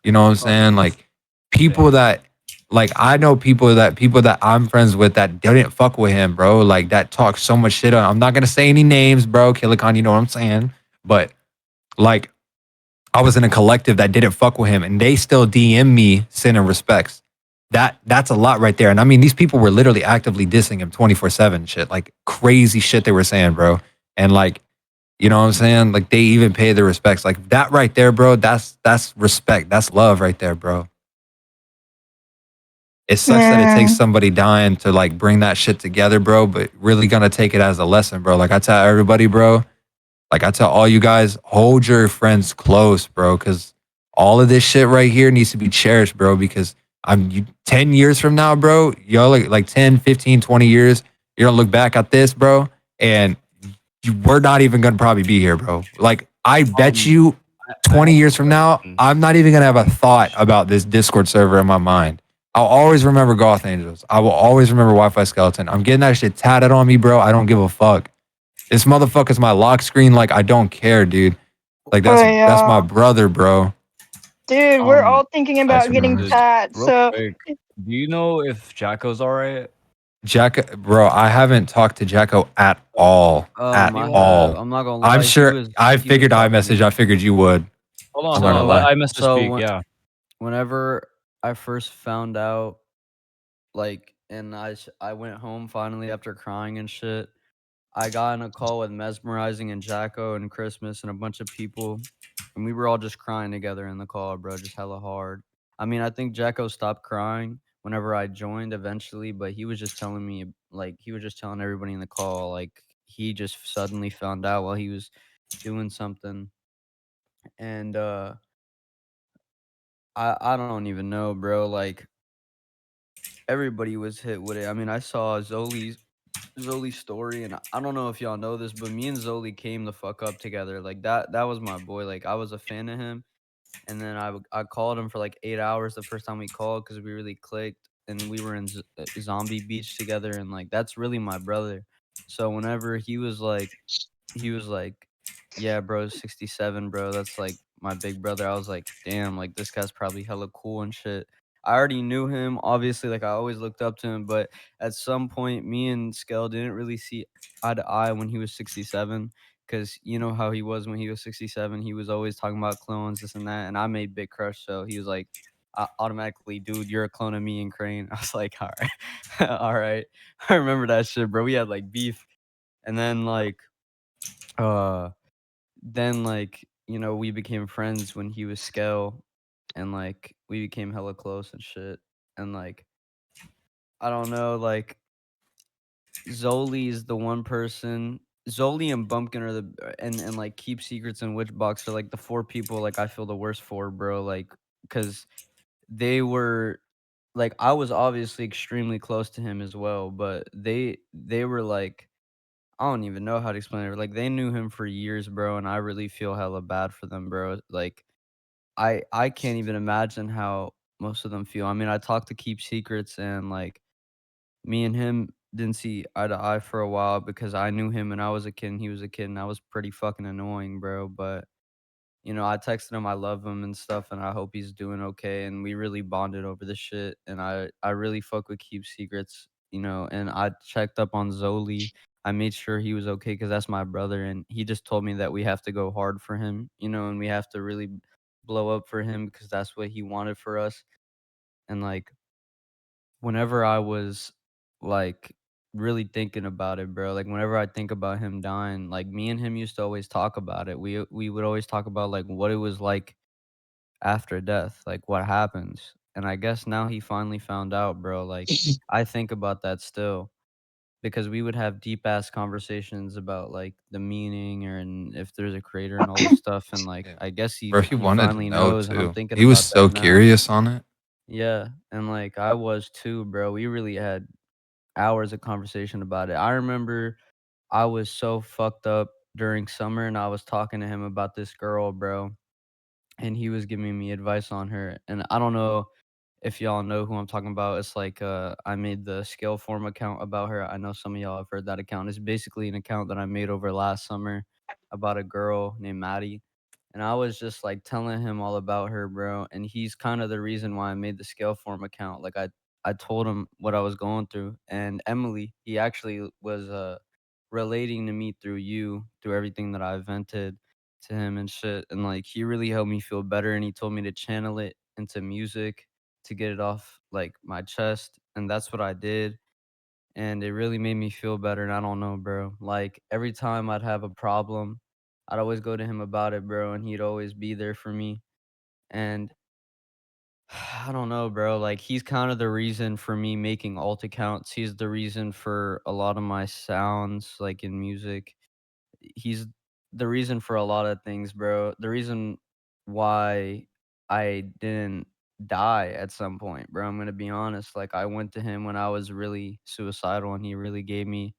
you know what I'm saying? Like, people that, like, I know people that I'm friends with that didn't fuck with him, bro. Like, that talk so much shit. I'm not gonna say any names, bro. Killikon, you know what I'm saying? But like, I was in a collective that didn't fuck with him, and they still DM me sending respects. That's a lot right there. And I mean, these people were literally actively dissing him 24/7 shit, like crazy shit they were saying, bro. And like, you know what I'm saying? Like, they even pay their respects. Like, that right there, bro, that's respect. That's love right there, bro. It sucks that it takes somebody dying to like bring that shit together, bro, but really gonna take it as a lesson, bro. Like, I tell everybody, bro, like I tell all you guys, hold your friends close, bro, because all of this shit right here needs to be cherished, bro, because 10 years from now, bro, yo, like 10, 15, 20 years, you're gonna look back at this, bro, and we're not even gonna probably be here, bro. Like, I bet you 20 years from now, I'm not even gonna have a thought about this Discord server in my mind. I'll always remember Goth Angels. I will always remember Wi-Fi Skeleton. I'm getting that shit tatted on me, bro. I don't give a fuck. This motherfucker's my lock screen. Like, I don't care, dude. Like, that's my brother, bro. Dude, we're all thinking about getting tat. So, quick, do you know if Jacko's alright? Bro, I haven't talked to Jacko at all. At all. I'm not gonna lie. I'm sure. I figured iMessage. I figued you would. Hold on, I messaged speak. Yeah. Whenever I first found out, like, and I went home finally after crying and shit. I got in a call with Mesmerizing and Jacko and Christmas and a bunch of people, and we were all just crying together in the call, bro, just hella hard. I mean, I think Jacko stopped crying whenever I joined eventually, but he was just telling me, like, he was just telling everybody in the call, like, he just suddenly found out while he was doing something, and I don't even know, bro. Like, everybody was hit with it. I mean, I saw Zoli's story, and I don't know if y'all know this, but me and Zoli came the fuck up together. Like that was my boy. Like I was a fan of him, and then I called him for like 8 hours the first time we called because we really clicked, and we were in Zombie Beach together, and like that's really my brother. So whenever he was like, "Yeah, bro, 67, bro. That's like my big brother." I was like, "Damn, like this guy's probably hella cool and shit." I already knew him, obviously, like I always looked up to him, but at some point, me and Skell didn't really see eye to eye when he was 67, because you know how he was when he was 67. He was always talking about clones, this and that, and I made Big Crush, so he was like, automatically, dude, you're a clone of me and Crane. I was like, all right, all right. I remember that shit, bro. We had like beef, and uh then like we became friends when he was Skell, and like we became hella close and shit, and like I don't know, like Zoli is the one person. Zoli and Bumpkin are and like Keep Secrets and Witchbox are like the four people like I feel the worst for, bro. Like, cause they were like I was obviously extremely close to him as well, but they were like I don't even know how to explain it. Like they knew him for years, bro, and I really feel hella bad for them, bro. Like I can't even imagine how most of them feel. I mean, I talked to Keep Secrets, and like me and him didn't see eye to eye for a while because I knew him and I was a kid and he was a kid, and I was pretty fucking annoying, bro. But I texted him I love him and stuff, and I hope he's doing okay. And we really bonded over this shit. And I really fuck with Keep Secrets, and I checked up on Zoli. I made sure he was okay because that's my brother, and he just told me that we have to go hard for him, and we have to really blow up for him because that's what he wanted for us. And like whenever I was like really thinking about it, bro, like whenever I think about him dying, like me and him used to always talk about it. We would always talk about like what it was like after death, like what happens. And I guess now he finally found out, bro. Like I think about that still because we would have deep ass conversations about like the meaning and if there's a creator and all this stuff. And like Yeah. I guess he Bro, he he wanted to finally know knows, and I'm too. thinking He was about so that now. curious on it. Yeah, and like I was too, bro. We really had hours of conversation about it. I remember I was so fucked up during summer, and I was talking to him about this girl, bro, and he was giving me advice on her. And I don't know if y'all know who I'm talking about. It's like I made the scale form account about her. I know some of y'all have heard that account. It's basically an account that I made over last summer about a girl named Maddie. And I was just like telling him all about her, bro. And he's kind of the reason why I made the scale form account. Like I told him what I was going through. And Emily, he actually was relating to me through you, through everything that I vented to him and shit. And like he really helped me feel better, and he told me to channel it into music to get it off like my chest. And that's what I did. And it really made me feel better. And I don't know, bro. Like every time I'd have a problem, I'd always go to him about it, bro, and he'd always be there for me. And I don't know, bro. Like he's kind of the reason for me making alt accounts. He's the reason for a lot of my sounds, like in music. He's the reason for a lot of things, bro. The reason why I didn't die at some point, bro. I'm gonna be honest. Like I went to him when I was really suicidal, and he really gave me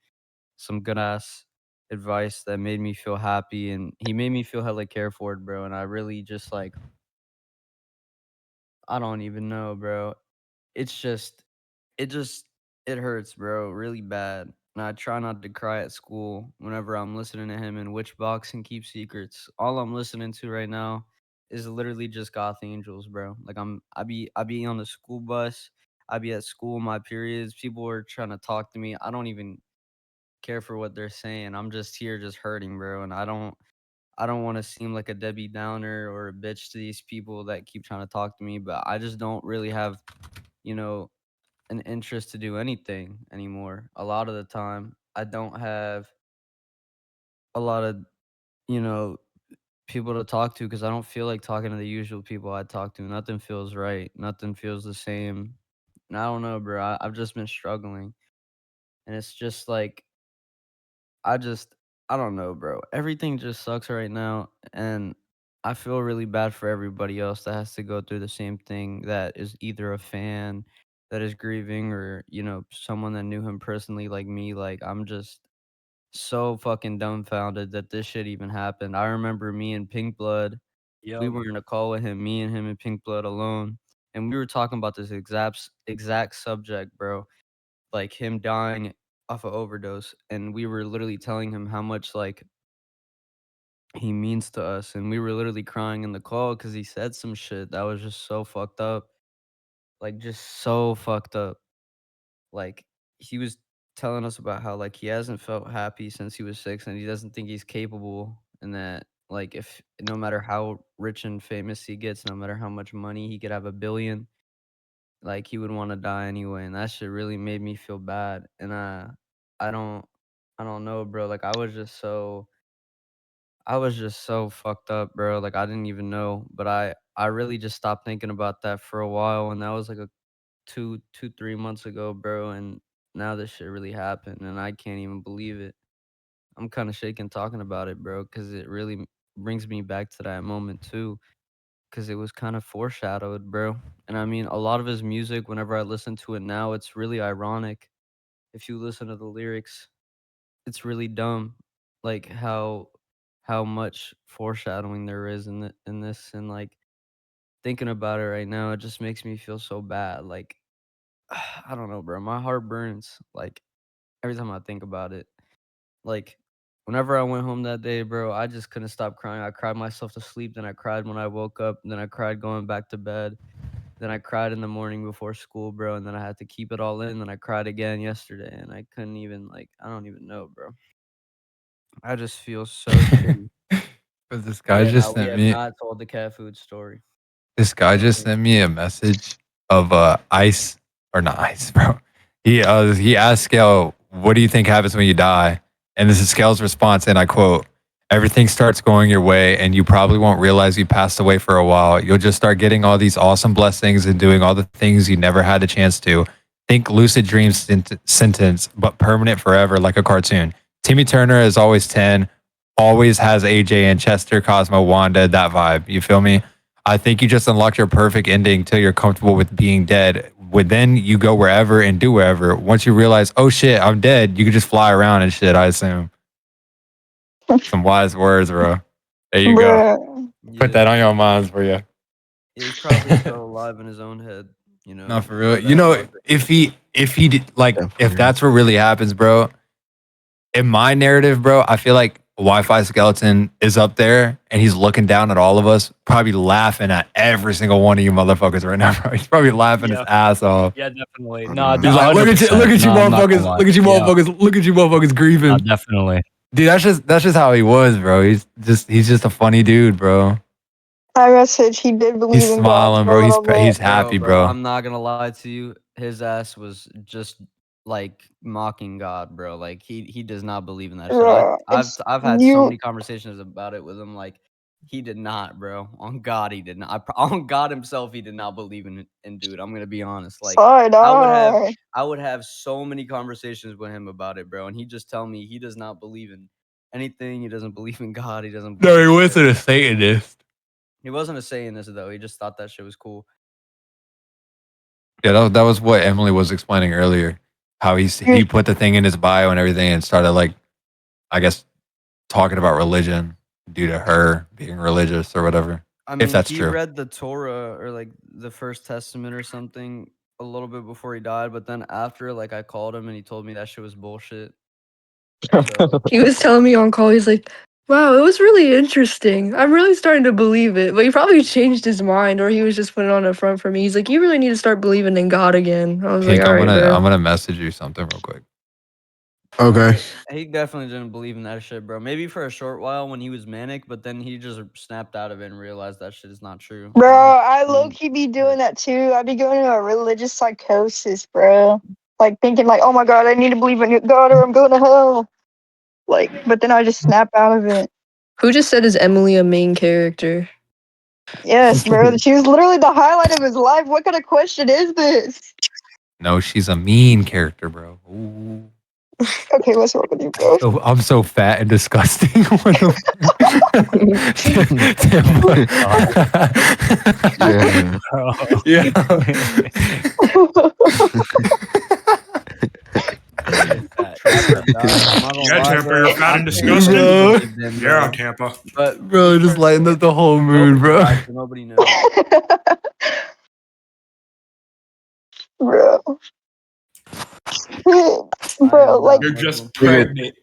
some good ass advice that made me feel happy, and he made me feel hella cared for, bro. And I really just like I don't even know, bro. It's just it just it hurts, bro, really bad. And I try not to cry at school whenever I'm listening to him in Witchbox and Keep Secrets. All I'm listening to right now is literally just Goth Angels, bro. Like I be on the school bus, I be at school in my periods. People are trying to talk to me. I don't even care for what they're saying. I'm just here just hurting, bro. And I don't want to seem like a Debbie Downer or a bitch to these people that keep trying to talk to me, but I just don't really have, you know, an interest to do anything anymore. A lot of the time, I don't have a lot of, you know, people to talk to because I don't feel like talking to the usual people I talk to. Nothing feels right. Nothing feels the same. And I don't know, bro. I've just been struggling. And it's just like, I just, I don't know, bro. Everything just sucks right now. And I feel really bad for everybody else that has to go through the same thing, that is either a fan that is grieving or, someone that knew him personally like me. Like, I'm just so fucking dumbfounded that this shit even happened. I remember me and Pink Blood, we Yep. were in a call with him, me and him and Pink Blood alone, and we were talking about this exact subject, bro. Like him dying off of overdose, and we were literally telling him how much like he means to us, and we were literally crying in the call because he said some shit that was just so fucked up, like just so fucked up. Like, he was telling us about how, like, he hasn't felt happy since he was 6 and he doesn't think he's capable, and that, like, if no matter how rich and famous he gets, no matter how much money he could have 1,000,000,000, like, he would wanna die anyway, and that shit really made me feel bad, and, I don't I don't know, bro, like, I was just so fucked up, bro, like, I didn't even know, but I really just stopped thinking about that for a while, and that was, like, a 3 months ago, bro, and now this shit really happened, and I can't even believe it. I'm kinda shaking talking about it, bro, because it really brings me back to that moment too, because it was kinda foreshadowed, bro, and I mean, a lot of his music, whenever I listen to it now, it's really ironic. If you listen to the lyrics, it's really dumb, like, how much foreshadowing there is in this, and, like, thinking about it right now, it just makes me feel so bad, like, I don't know, bro. My heart burns like every time I think about it. Like whenever I went home that day, bro, I just couldn't stop crying. I cried myself to sleep, then I cried when I woke up, and then I cried going back to bed. Then I cried in the morning before school, bro, and then I had to keep it all in. Then I cried again yesterday, and I couldn't even I don't even know, bro. I just feel so shitty. But this guy Yeah, just now we sent have me not told the cat food story. a message of ice or not ice, bro. He asked Scale, "What do you think happens when you die?" And this is Scale's response, and I quote: "Everything starts going your way, and you probably won't realize you passed away for a while. You'll just start getting all these awesome blessings and doing all the things you never had a chance to. Think lucid dream sentence, but permanent forever, like a cartoon. Timmy Turner is always 10, always has AJ and Chester, Cosmo, Wanda, that vibe. You feel me? I think you just unlocked your perfect ending till you're comfortable with being dead. Then you go wherever and do wherever. Once you realize, oh shit, I'm dead, you can just fly around and shit, I assume." Some wise words, bro. There you go. Bruh. Put Yeah, that on your minds for you. he's probably so alive in his own head. No, for Know real. that You know, about it. if he did, like, if Definitely. that's what really happens, bro, in my narrative, bro, I feel like Wi-Fi Skeleton is up there and he's looking down at all of us, probably laughing at every single one of you motherfuckers right now, bro. He's probably laughing his Yeah. ass off. Yeah, definitely. I No, know. He's like, look at you 100%. No, I'm not gonna motherfuckers, lie. look at you Yeah. motherfuckers, look at you motherfuckers No, grieving. definitely. Dude, that's just how he was, bro. He's just a funny dude, bro. Like I said, he did believe He's in God smiling, for a bro. little bit. He's happy, bro. I'm not gonna lie to you. His ass was just like mocking God, bro. Like he does not believe in that shit. Bruh, I've had so you many conversations about it with him. Like he did not, bro. On God, he did not. On God himself, he did not believe in it. And dude, I'm gonna be honest. Like side I would have so many conversations with him about it, bro. And he just tell me he does not believe in anything. He doesn't believe in God. He doesn't believe No, he in shit. wasn't a Satanist. He wasn't a Satanist though. He just thought that shit was cool. Yeah, that was what Emily was explaining earlier. How he put the thing in his bio and everything and started, like, I guess, talking about religion due to her being religious or whatever. I mean, If that's he true. read the Torah or like the First Testament or something a little bit before he died, but then after, like, I called him and he told me that shit was bullshit. So He was telling me on call, he's like, wow, it was really interesting. I'm really starting to believe it. But he probably changed his mind, or he was just putting on a front for me. He's like, you really need to start believing in God again. I was like, Pink, all right, bro. I'm gonna message you something real quick. Okay. He definitely didn't believe in that shit, bro. Maybe for a short while when he was manic, but then he just snapped out of it and realized that shit is not true. Bro, I low key be doing that too. I be going into a religious psychosis, bro. Like thinking like, oh my god, I need to believe in God or I'm going to hell. Like, but then I just snap out of it. Who just said is Emily a main character? Yes, bro. She was literally the highlight of his life. What kind of question is this? No, she's a mean character, bro. Ooh. Okay, what's wrong with you, bro? So I'm so fat and disgusting. Yeah. Yeah, Tampa, you're fat and disgusting. Yeah, Tampa. But Bro, just lighten up the whole mood, bro. Nobody knows. Bro. Bro, like, You're just pregnant.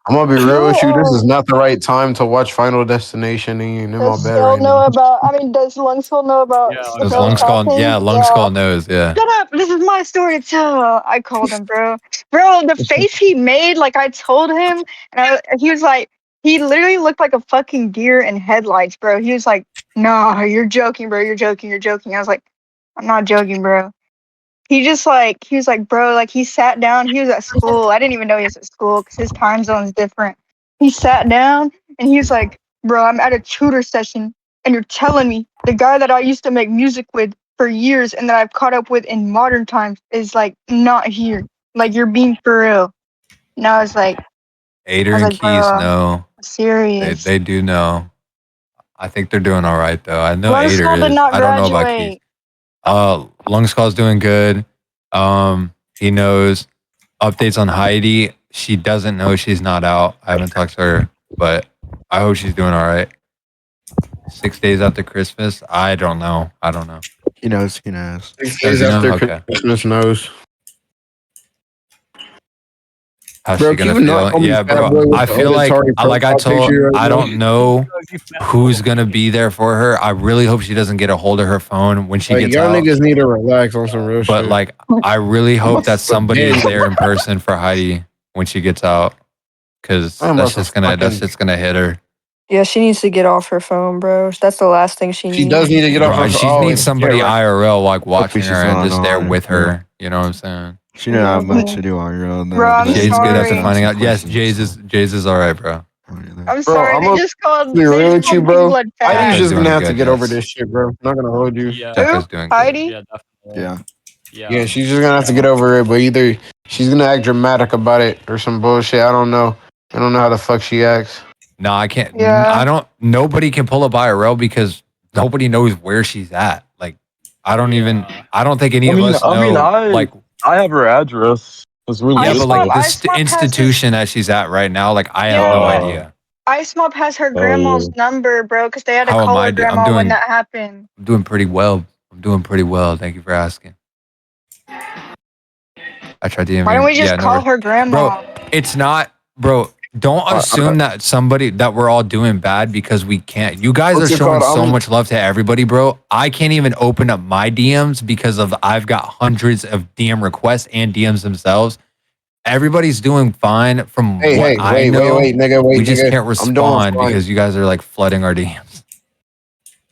I'm gonna be real with you. This is not the right time to watch Final Destination and you're in my does bed Skull right know now. about? I mean, does Lungskull know about? Yeah, Does about Lungskull, talking? yeah, Lungskull knows, yeah. Shut up! This is my story to tell. I called him, bro. Bro, the face he made, like I told him, and he was like, he literally looked like a fucking deer in headlights, bro. He was like, "Nah, you're joking, bro. You're joking. You're joking." I was like, "I'm not joking, bro." He just like, he was like, bro, like he sat down. He was at school. I didn't even know he was at school because his time zone is different. He sat down and he was like, bro, I'm at a tutor session and you're telling me the guy that I used to make music with for years and that I've caught up with in modern times is like not here. Like you're being for real. And I was like, Ader and Keys bro, know. serious. They do know. I think they're doing all right though. I know Ader Lungskull did is. not I don't know about Keys. graduate. Lungskull's doing good. He knows updates on Heidi. She doesn't know she's not out. I haven't talked to her, but I hope she's doing all right. 6 days after Christmas, I don't know. He knows. He knows. 6 Does days he know? after Okay. Christmas knows. How's Bro, she gonna keep not feel? calling me Yeah, fat bro. boy with I the feel other like, tardy like I profile told, picture right I now. don't know who's gonna be there for her. I really hope she doesn't get a hold of her phone when she Like, gets y'all out. niggas need to relax on some real But shit. like, I really hope that somebody is Spaghetti. there in person for Heidi when she gets out, because I'm that's about to just gonna fucking- gonna hit her. Yeah, she needs to get off her phone, bro. That's the last thing she needs. She does need to get off Bro, her she phone. needs somebody Yeah, right. IRL like watching she's her and not just there on, with yeah. her. You know what I'm saying? She don't have much to do on your own. Bro, I'm Jay's good after sorry. finding out. Yes, Jay's is all right, bro. I'm sorry. I'm They gonna just called. be They real just with you, called bro. Blood Heidi's fat. just doing gonna have to good, get over yes. this shit, bro. Not gonna hold you. Yeah, Jessica's doing good. Heidi? yeah, definitely. Yeah. Yeah, she's just gonna have to get over it. But either she's gonna act dramatic about it or some bullshit. I don't know. I don't know how the fuck she acts. No, I can't. Yeah. I don't. Nobody can pull up IRL because nobody knows where she's at. Like, I don't even. Yeah. I don't think any of us know. Like, I have her address. It's really yeah, but like I the swap institution that she's at right now, like, I have no Yeah. idea. I small passed her grandma's number, bro, because they had to How am call I her do- I'm grandma when doing- that happened. I'm doing pretty well. Thank you for asking. I tried to. Why don't we just yeah, no, call we're- her grandma? It's not, bro. Don't assume that that we're all doing bad because we can't. You guys What's are it showing called? so I'm- much love to everybody, bro. I can't even open up my DMs because I've got hundreds of DM requests and DMs themselves. Everybody's doing fine from what I know. wait, nigga, wait, we just nigga. can't I'm doing respond fine. because you guys are like flooding our DMs.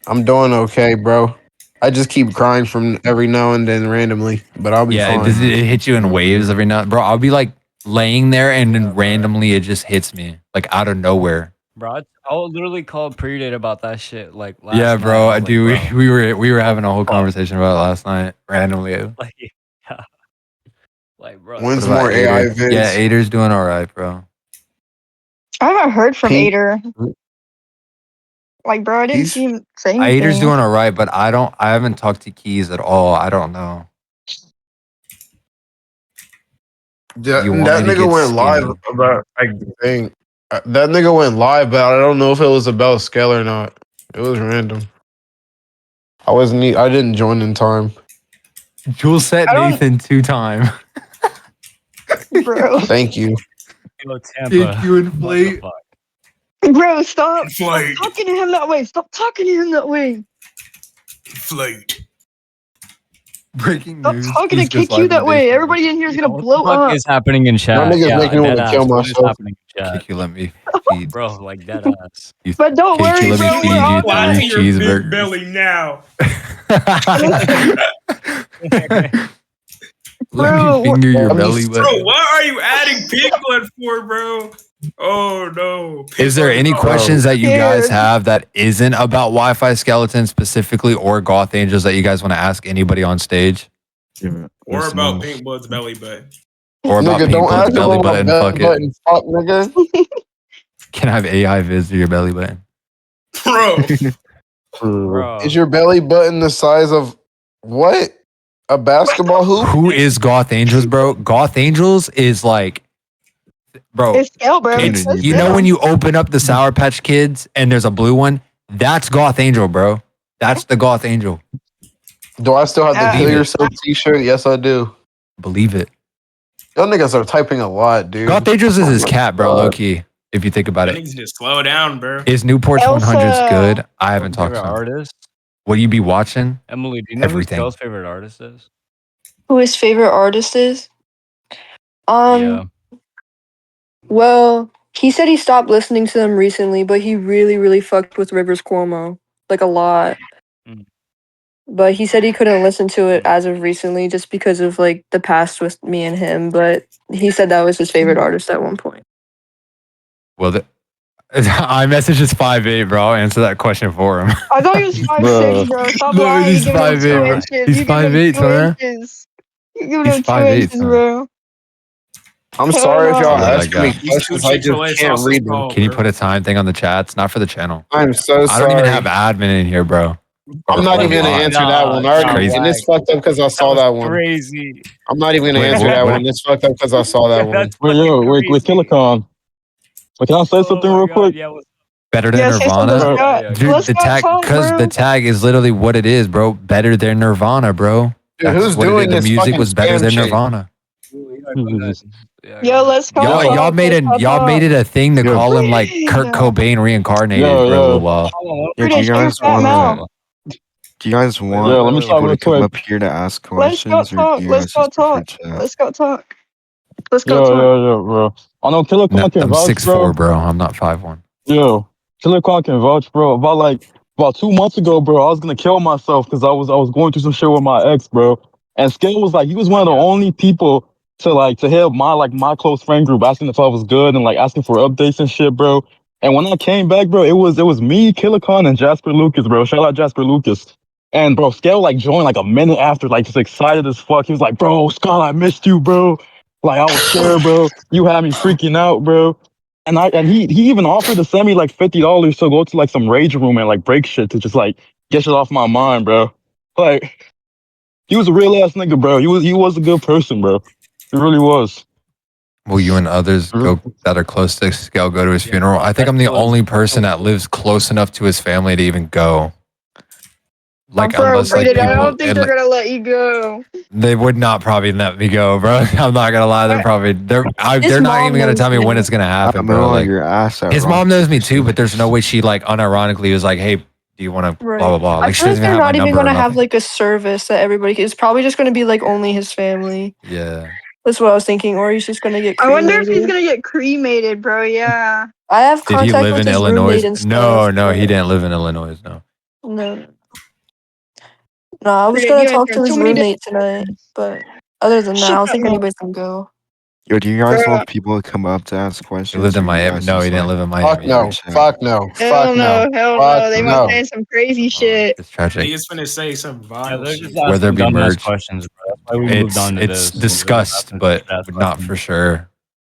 I'm doing okay, bro. I just keep crying from every now and then randomly, but I'll be Yeah, fine. does it hit you in waves every now? Bro, I'll be like laying there and then randomly it just hits me like out of nowhere. Bro, I literally called Predate about that shit like last Yeah, night. bro. I I was do. like, bro, We were having a whole conversation about it last night randomly. like, yeah. Like, bro. When's What about more AI Ader? vids? Yeah, Ader's doing all right, bro. I haven't heard from Pink- Ader. Like, bro, I didn't He's- see him say anything. Ader's doing all right, but I haven't talked to Keys at all. I don't know. That, You want that me to nigga get went live skinny? about that nigga went live, but I don't know if it was about Scale or not. It was random. I didn't join in time. Jules set I don't- Nathan 2 times. Bro. Thank you. Yo, Tampa. Take you what the inflate. fuck? Bro, stop Inflate. talking to him that way. Stop talking to him that way. Inflate. Breaking Stop news. talking to He's just kick you live in that the way. basement. Everybody in here is gonna What blow the fuck up. is happening in chat? Y'all niggas Yeah, making me dead want to ass. kill What is myself. happening in chat? Kiki, let me feed. Bro, like dead ass. You, But don't Kiki, worry, let me bro. feed We're you all Fly gonna. to your big cheeseburgers. belly now. Let me Bro, finger your Let me belly Bro, button. what are you adding pig blood for, bro? Oh no. Is there any questions that you guys scared. have that isn't about Wi-Fi skeletons specifically or goth angels that you guys want to ask anybody on stage? Or about Pink Blood's belly button? Or about Nigga, don't Pink ask Blood's belly about my button? belly Fuck it. button. Fuck, nigga. Can I have AI visit your belly button? Bro. Bro. Is your belly button the size of what? A basketball hoop? Who is Goth Angels, bro? Goth Angels is like, bro. It's scale, bro. It's, It's you know scale. when you open up the Sour Patch Kids and there's a blue one? That's Goth Angel, bro. That's the Goth Angel. Do I still have the Yeah. Kill Yourself t-shirt? Yes, I do. Believe it. Y'all niggas are typing a lot, dude. Goth Angels is his Oh my cat, bro, God. low key. If you think about That it. niggas just slow down, bro. Is Newport's Elsa. 100s good? I haven't talked Favorite to him. artist? Will you be watching? Emily, do you know Everything. who Skell's favorite artist is? Who his favorite artist is? Yeah. Well, he said he stopped listening to them recently, but he really, really fucked with Rivers Cuomo. Like a lot. Mm. But he said he couldn't listen to it as of recently just because of like the past with me and him. But he said that was his favorite artist at one point. Well, iMessage is 5'8", bro. I'll answer that question for him. I thought he was 5'6", bro. Stop No, lying. he's You giving him 5'8", 2 bro. inches. He's You giving him 5'8", 2 son. inches. You giving He's him 2 5'8", inches, son. bro. I'm Hell sorry if no. y'all I like ask me that. These two questions. I just Chick-fil-A can't sauces read them. called, Can you bro. put a time thing on the chat? It's not for the channel. I'm so I sorry. don't even have admin in here, bro. I'm not even gonna Why? answer that one. I already, Crazy. and it's fucked up because I saw that one. Crazy. I'm not even gonna Wait, answer what- that what- one. It's fucked up because I saw that one. That's Wait, fucking yo, wait, crazy. Killicon. Wait, can I say something Oh my real God, quick? yeah, what's- Better than Yeah, say something. Nirvana? Let's go. Yeah, Dude, Let's the go tag, talk, because bro. the tag is literally what it is, bro. Better than Nirvana, bro. Dude, That's who's what it doing is. The this music fucking was better spam than shit? Nirvana. Yeah, Yo, let's go Y'all, talk. y'all made Let's it. go Y'all made talk. it a thing to Yo. call him like Kurt Yeah. Cobain reincarnated Yo, for a little yo. while. Yo, do you British, your guys fat mouth. want? Do you guys want Yeah, let me people talk real to come quick. up here to ask Let's go questions, or talk. do you Let's guys go just prefer talk. chat? Let's go talk. Let's go Yo, talk. yo, bro. I know Killicon No, can I'm vouch, 6'4", bro. bro. I'm not 5'1". Yo, Killicon can vouch, bro. About 2 months ago, bro, I was gonna kill myself because I was going through some shit with my ex, bro. And Skill was like, he was one of the only people to hit my close friend group asking if I was good and like asking for updates and shit, bro. And when I came back, bro, it was me, Killicon, and Jasper Lucas, bro. Shout out Jasper Lucas. And bro, Scale like joined like a minute after, like just excited as fuck. He was like, "Bro, Scott, I missed you, bro. Like I was scared, bro. You had me freaking out, bro." And he even offered to send me like $50 to go to like some rage room and like break shit to just like get shit off my mind, bro. Like he was a real ass nigga, bro. He was a good person, bro. He really was. Will you and others go that are close to Scale go to his funeral? I think I'm the only person that lives close enough to his family to even go. Like Bro, unless like Brandon, I people, don't think and, they're like, gonna let you go. they would not probably let me go, bro. I'm not gonna lie. They're probably they're not mom even gonna knows tell me when me. it's gonna happen, I'm bro. on Like your ass at his wrong mom knows me person. too, but there's no way she like unironically was like, "Hey, do you want to Right. blah blah blah?" I Like she feel like doesn't they're even have my not even number or gonna have nothing. like a service that everybody can. It's probably just gonna be like only his family. Yeah. That's what I was thinking. Or he's just gonna get I cremated. wonder if he's gonna get cremated, bro. Yeah. I have Did he contact live with in his Illinois? roommate and stuff. No, he but- didn't live in Illinois. No. No. No, I was Brandon, gonna you talk answered to too his many roommate tonight, but other than that, I Shut don't up, think man. anybody can go. Yo, do you guys Bro. want people to come up to ask He questions? lived in or you Miami. guys No, just he didn't like- live in Fuck Miami. no. chat? Fuck no. Hell Fuck no. no. Hell Fuck no. They no. might say some crazy shit. It's tragic. Niggas finna say some Yeah, vile they're shit. just Where there asking be dumbass merge. questions, bro. That's why we moved on to It's this. They're just discussed, asking but stupid-ass not questions. for sure.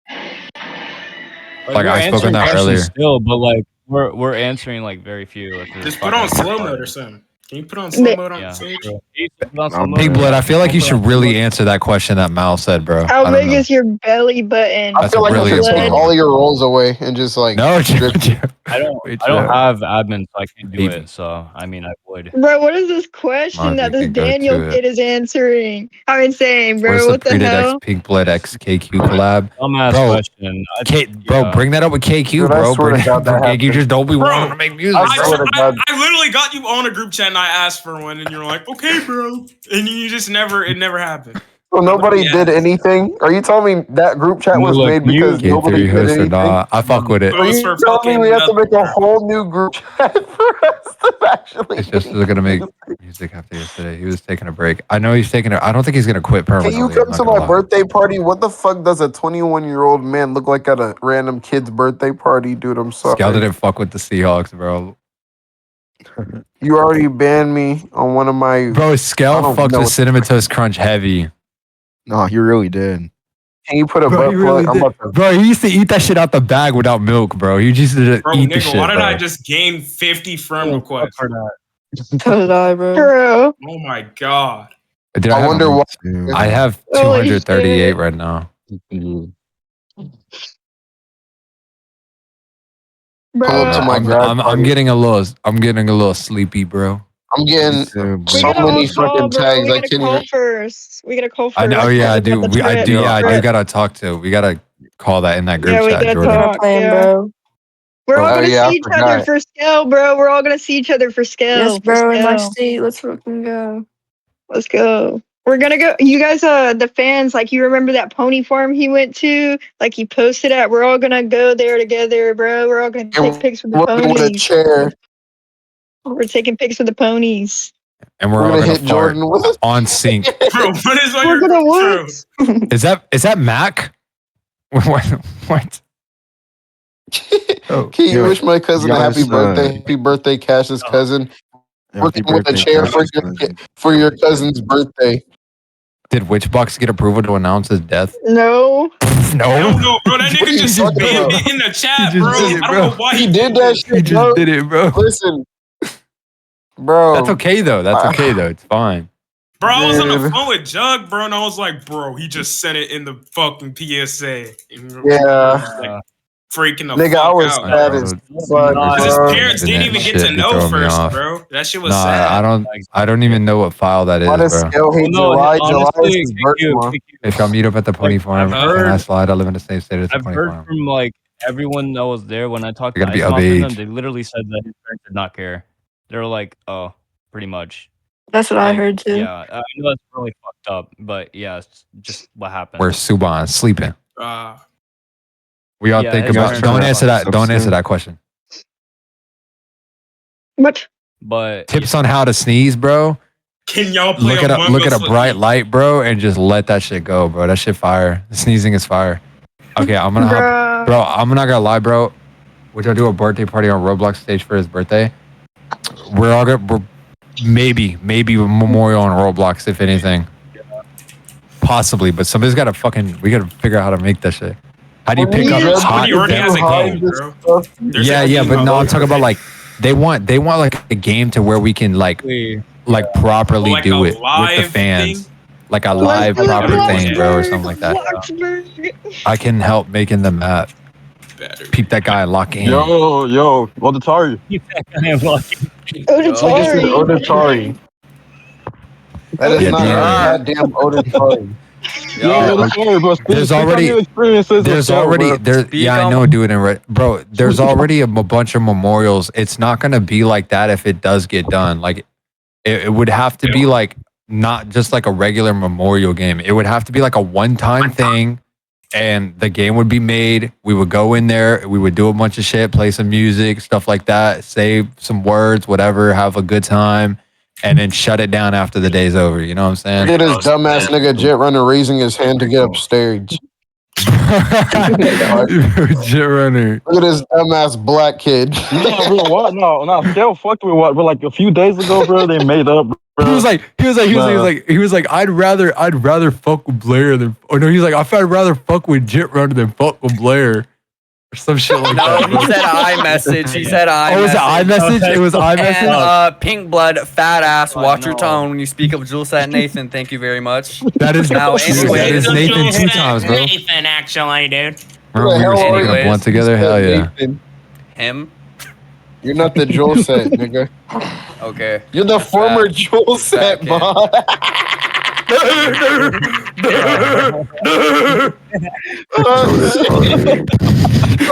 Like, Like, we're I spoke on answering that questions earlier. still, but like we're answering like very few. If there's Just put on fucking slow hard. mode or something. Can you put on slow mode on Yeah. stage? Bro. You should put on slow mode Big or Blood, I not. feel like you Don't put should on slow really mode. answer that question that Mal said, bro. How I don't big know. is your belly button? I That's feel a like I really should take important all one. your rolls away and just like No, strip you. I don't Which, have admin, so I can't do Maybe. it. So I mean, I would. Bro, what is this question that you this can go Daniel to it. kid is answering? I'm insane, Where's bro. the What the Preded X hell? Pink Blood X KQ collab? Dumbass Bro, question. Bro, yeah. bring that up with KQ, Dude, I bro. swear Bring to God, it up with that KQ. Just don't be Bro, wanting to make music, I bro. swear to God. I literally got you on a group chat and I asked for one, and you're like, okay, bro, and you just never. It never happened. So nobody Yeah. did anything? Are you telling me that group chat was Look, made because Get nobody 3 did hosts or anything? not. I fuck with it. It was Are you for telling me fucking we have to make a nothing, bro. whole new group chat for us to actually It's just make gonna make music? music after yesterday. He was taking a break. I know he's taking I don't think he's gonna quit Can permanently. you I'm come not to gonna my lie. birthday party? What the fuck does a 21-year-old man look like at a random kid's birthday party, dude? I'm Scal sorry. didn't fuck with the Seahawks, bro. You already banned me on one of my. Bro, I Scal don't fucked know. with Cinnamon Toast Crunch heavy. No, he really did. Can you put a Bro, butt he really plug? I'm did. about to. Bro, he used to eat that shit out the bag without milk, bro. He used to just Bro, eat the nigga, shit, why did bro. I just gain 50 friend requests? For that. So did I, bro. Bro. Oh my god. Dude, I wonder why. I have Holy 238 shit. right now. Pull up to Bro. my grad I'm party. getting a little sleepy, bro. I'm getting We so gotta all many call, fucking bro. tags. We I gotta can't call even. first. We gotta call first. I know, yeah, I About do. the I trip. do. Yeah, I do Trip. gotta talk to. We gotta call that in that group Yeah, we chat, gotta Jordan. talk. Plan, Yeah. bro. We're all Oh, gonna yeah, I see each other forgot. for scale, bro. We're all gonna see each other for scale. Yes, for bro. In my scale. state. Let's fucking go. Let's go. We're gonna go. You guys, the fans, like, you remember that pony farm he went to? Like, he posted at. We're all gonna go there together, bro. We're all gonna take pics with the With a ponies. chair. We're taking pics with the ponies. And we're We're all gonna gonna hit fart Jordan with a on sync. Bro, what is on We're your gonna group what? chat? Is that Mac? What? Oh, Can you yo, wish my cousin a happy guys, birthday? Happy birthday, Cash's cousin. We're happy coming with a birthday, chair Cash's cousin. for your cousin's birthday. Did Witchbox get approval to announce his death? No. No. Hell no, bro. That What are nigga you just talking spammed about? it in the chat, He just bro. did it, I bro. don't know why He did that He shit, just bro. did it, bro. Listen, bro. That's okay though. That's okay though. It's fine. Bro, I was on the Dude. phone with Jug, bro, and I was like, bro, he just sent it in the fucking PSA. Yeah. Like, freaking the Nigga, fuck I was out. sad bro. as Nah, fuck, Because his bro. parents didn't even get to Shit be know throwing me first, off. bro. That shit was Nah, sad. I don't even know what file that Why is, does bro. Scale hate Well, no, July? July honestly, is his birth month. If y'all meet up at the pony farm I've and I heard- slide, I live in the same state as the I've pony heard farm. from like everyone that was there when I talked You to gotta be Ice of Moth and them. age. They literally said that his parents did not care. They were like, "Oh, pretty much." That's what I Like, heard too. Yeah, I know that's really fucked up, but yeah, it's just what happened. Where's Suban sleeping? We all Yeah, think his about. parents Don't are answer that. fucked Don't up answer soon. that question. What? But Tips on how to sneeze, bro. Can y'all play Look at a bright light, bro, and just let that shit go, bro. That shit fire. Sneezing is fire. Okay, I'm gonna hop, Bruh. bro. I'm not gonna lie, bro. We're gonna do a birthday party on Roblox stage for his birthday. We're maybe memorial on Roblox if anything, possibly. But somebody's gotta we gotta figure out how to make that shit. How do you pick up Somebody hot already has a dense game, code? bro. There's Yeah, a yeah, game but no, I'm about talking it. about like they want like a game to where we can like properly Like do a it with the live fans. thing? Like a Let's live do it, proper thing, bro, or Bloxburg, something like that. Bloxburg. I can help making the map. Peep that guy and lock in. Yo, Auditari. Auditari. Auditari. That is Yeah, not yeah. a goddamn Auditari. There's already I know, dude, and bro, there's already a bunch of memorials. It's not gonna be like that if it does get done. Like it would have to be like not just like a regular memorial game. It would have to be like a one-time thing, and the game would be made. We would go in there, we would do a bunch of shit, play some music, stuff like that, say some words, whatever, have a good time, and then shut it down after the day's over. You know what I'm saying? Look at this dumbass nigga Jet Runner raising his hand to get upstairs. Jet Runner. Look at this dumbass black kid. No, bro, what? No, Scale fucked with what? But like a few days ago, bro, they made up. Bro. He was like, I'd rather fuck with Blair than, or no, he's like, I'd rather fuck with Jet Runner than fuck with Blair, or some shit like No, that. he said iMessage. He said iMessage. Oh, was it iMessage? It was iMessage. And Pink Blood, fat ass. Watch your no. tone when you speak of Jules at Nathan. Thank you very much. That is Now, that anyway, is Nathan 2 times, bro. Nathan, actually, dude. Remember we were smoking a Anyways. blunt together? Hell yeah. Him. You're not the Joel set, nigga. Okay. You're the former Fat. Joel set, kid. bot.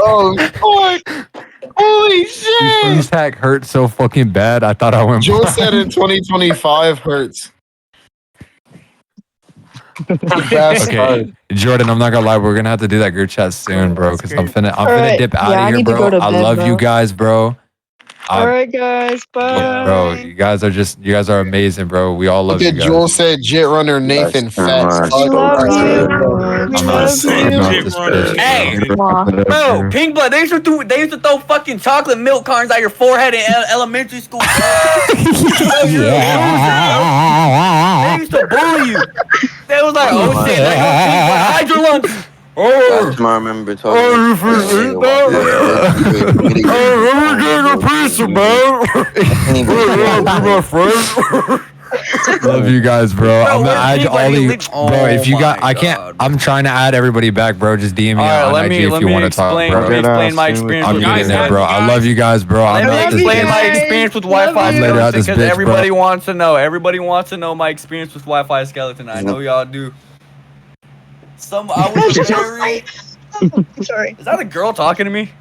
Oh, fuck. Holy shit. This hack hurt so fucking bad. I thought I went. Joel said in 2025 hurts. Okay, Jordan, I'm not gonna lie, we're gonna have to do that group chat soon, bro. Because I'm finna Alright, dip out yeah, of I here, need to bro. go to I bed love you now. guys, bro. Alright, guys. Bye. Bro, you guys are amazing, bro. We all love Look you at guys. Joel said Jit Runner Nathan fat. We love you. We I'm love Said you. Jit Runner. Hey, Mwah. bro, Pink Blood, they used to throw fucking chocolate milk cartons at your forehead in elementary school. They used to bully you. They was like, oh shit, like, hide your lunch. Last time I remember talking. Love you guys, bro. I'm gonna where's add all everybody you, leave- bro. If you Oh got, my I can't. God. I'm trying to add everybody back, bro. Just DM me All right, on let IG me if you want to talk, explain. bro. Let me explain my experience I'm with getting there, bro. I love you guys, bro. I'm Let me not this explain bitch. my experience with Wi-Fi you. Later out skeleton this because bitch, everybody bro. wants to know. Everybody wants to know my experience with Wi-Fi skeleton. I know y'all do. I was very. Sorry. Is that a girl talking to me?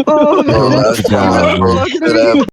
Oh, Bro, last time I Talking to me. broke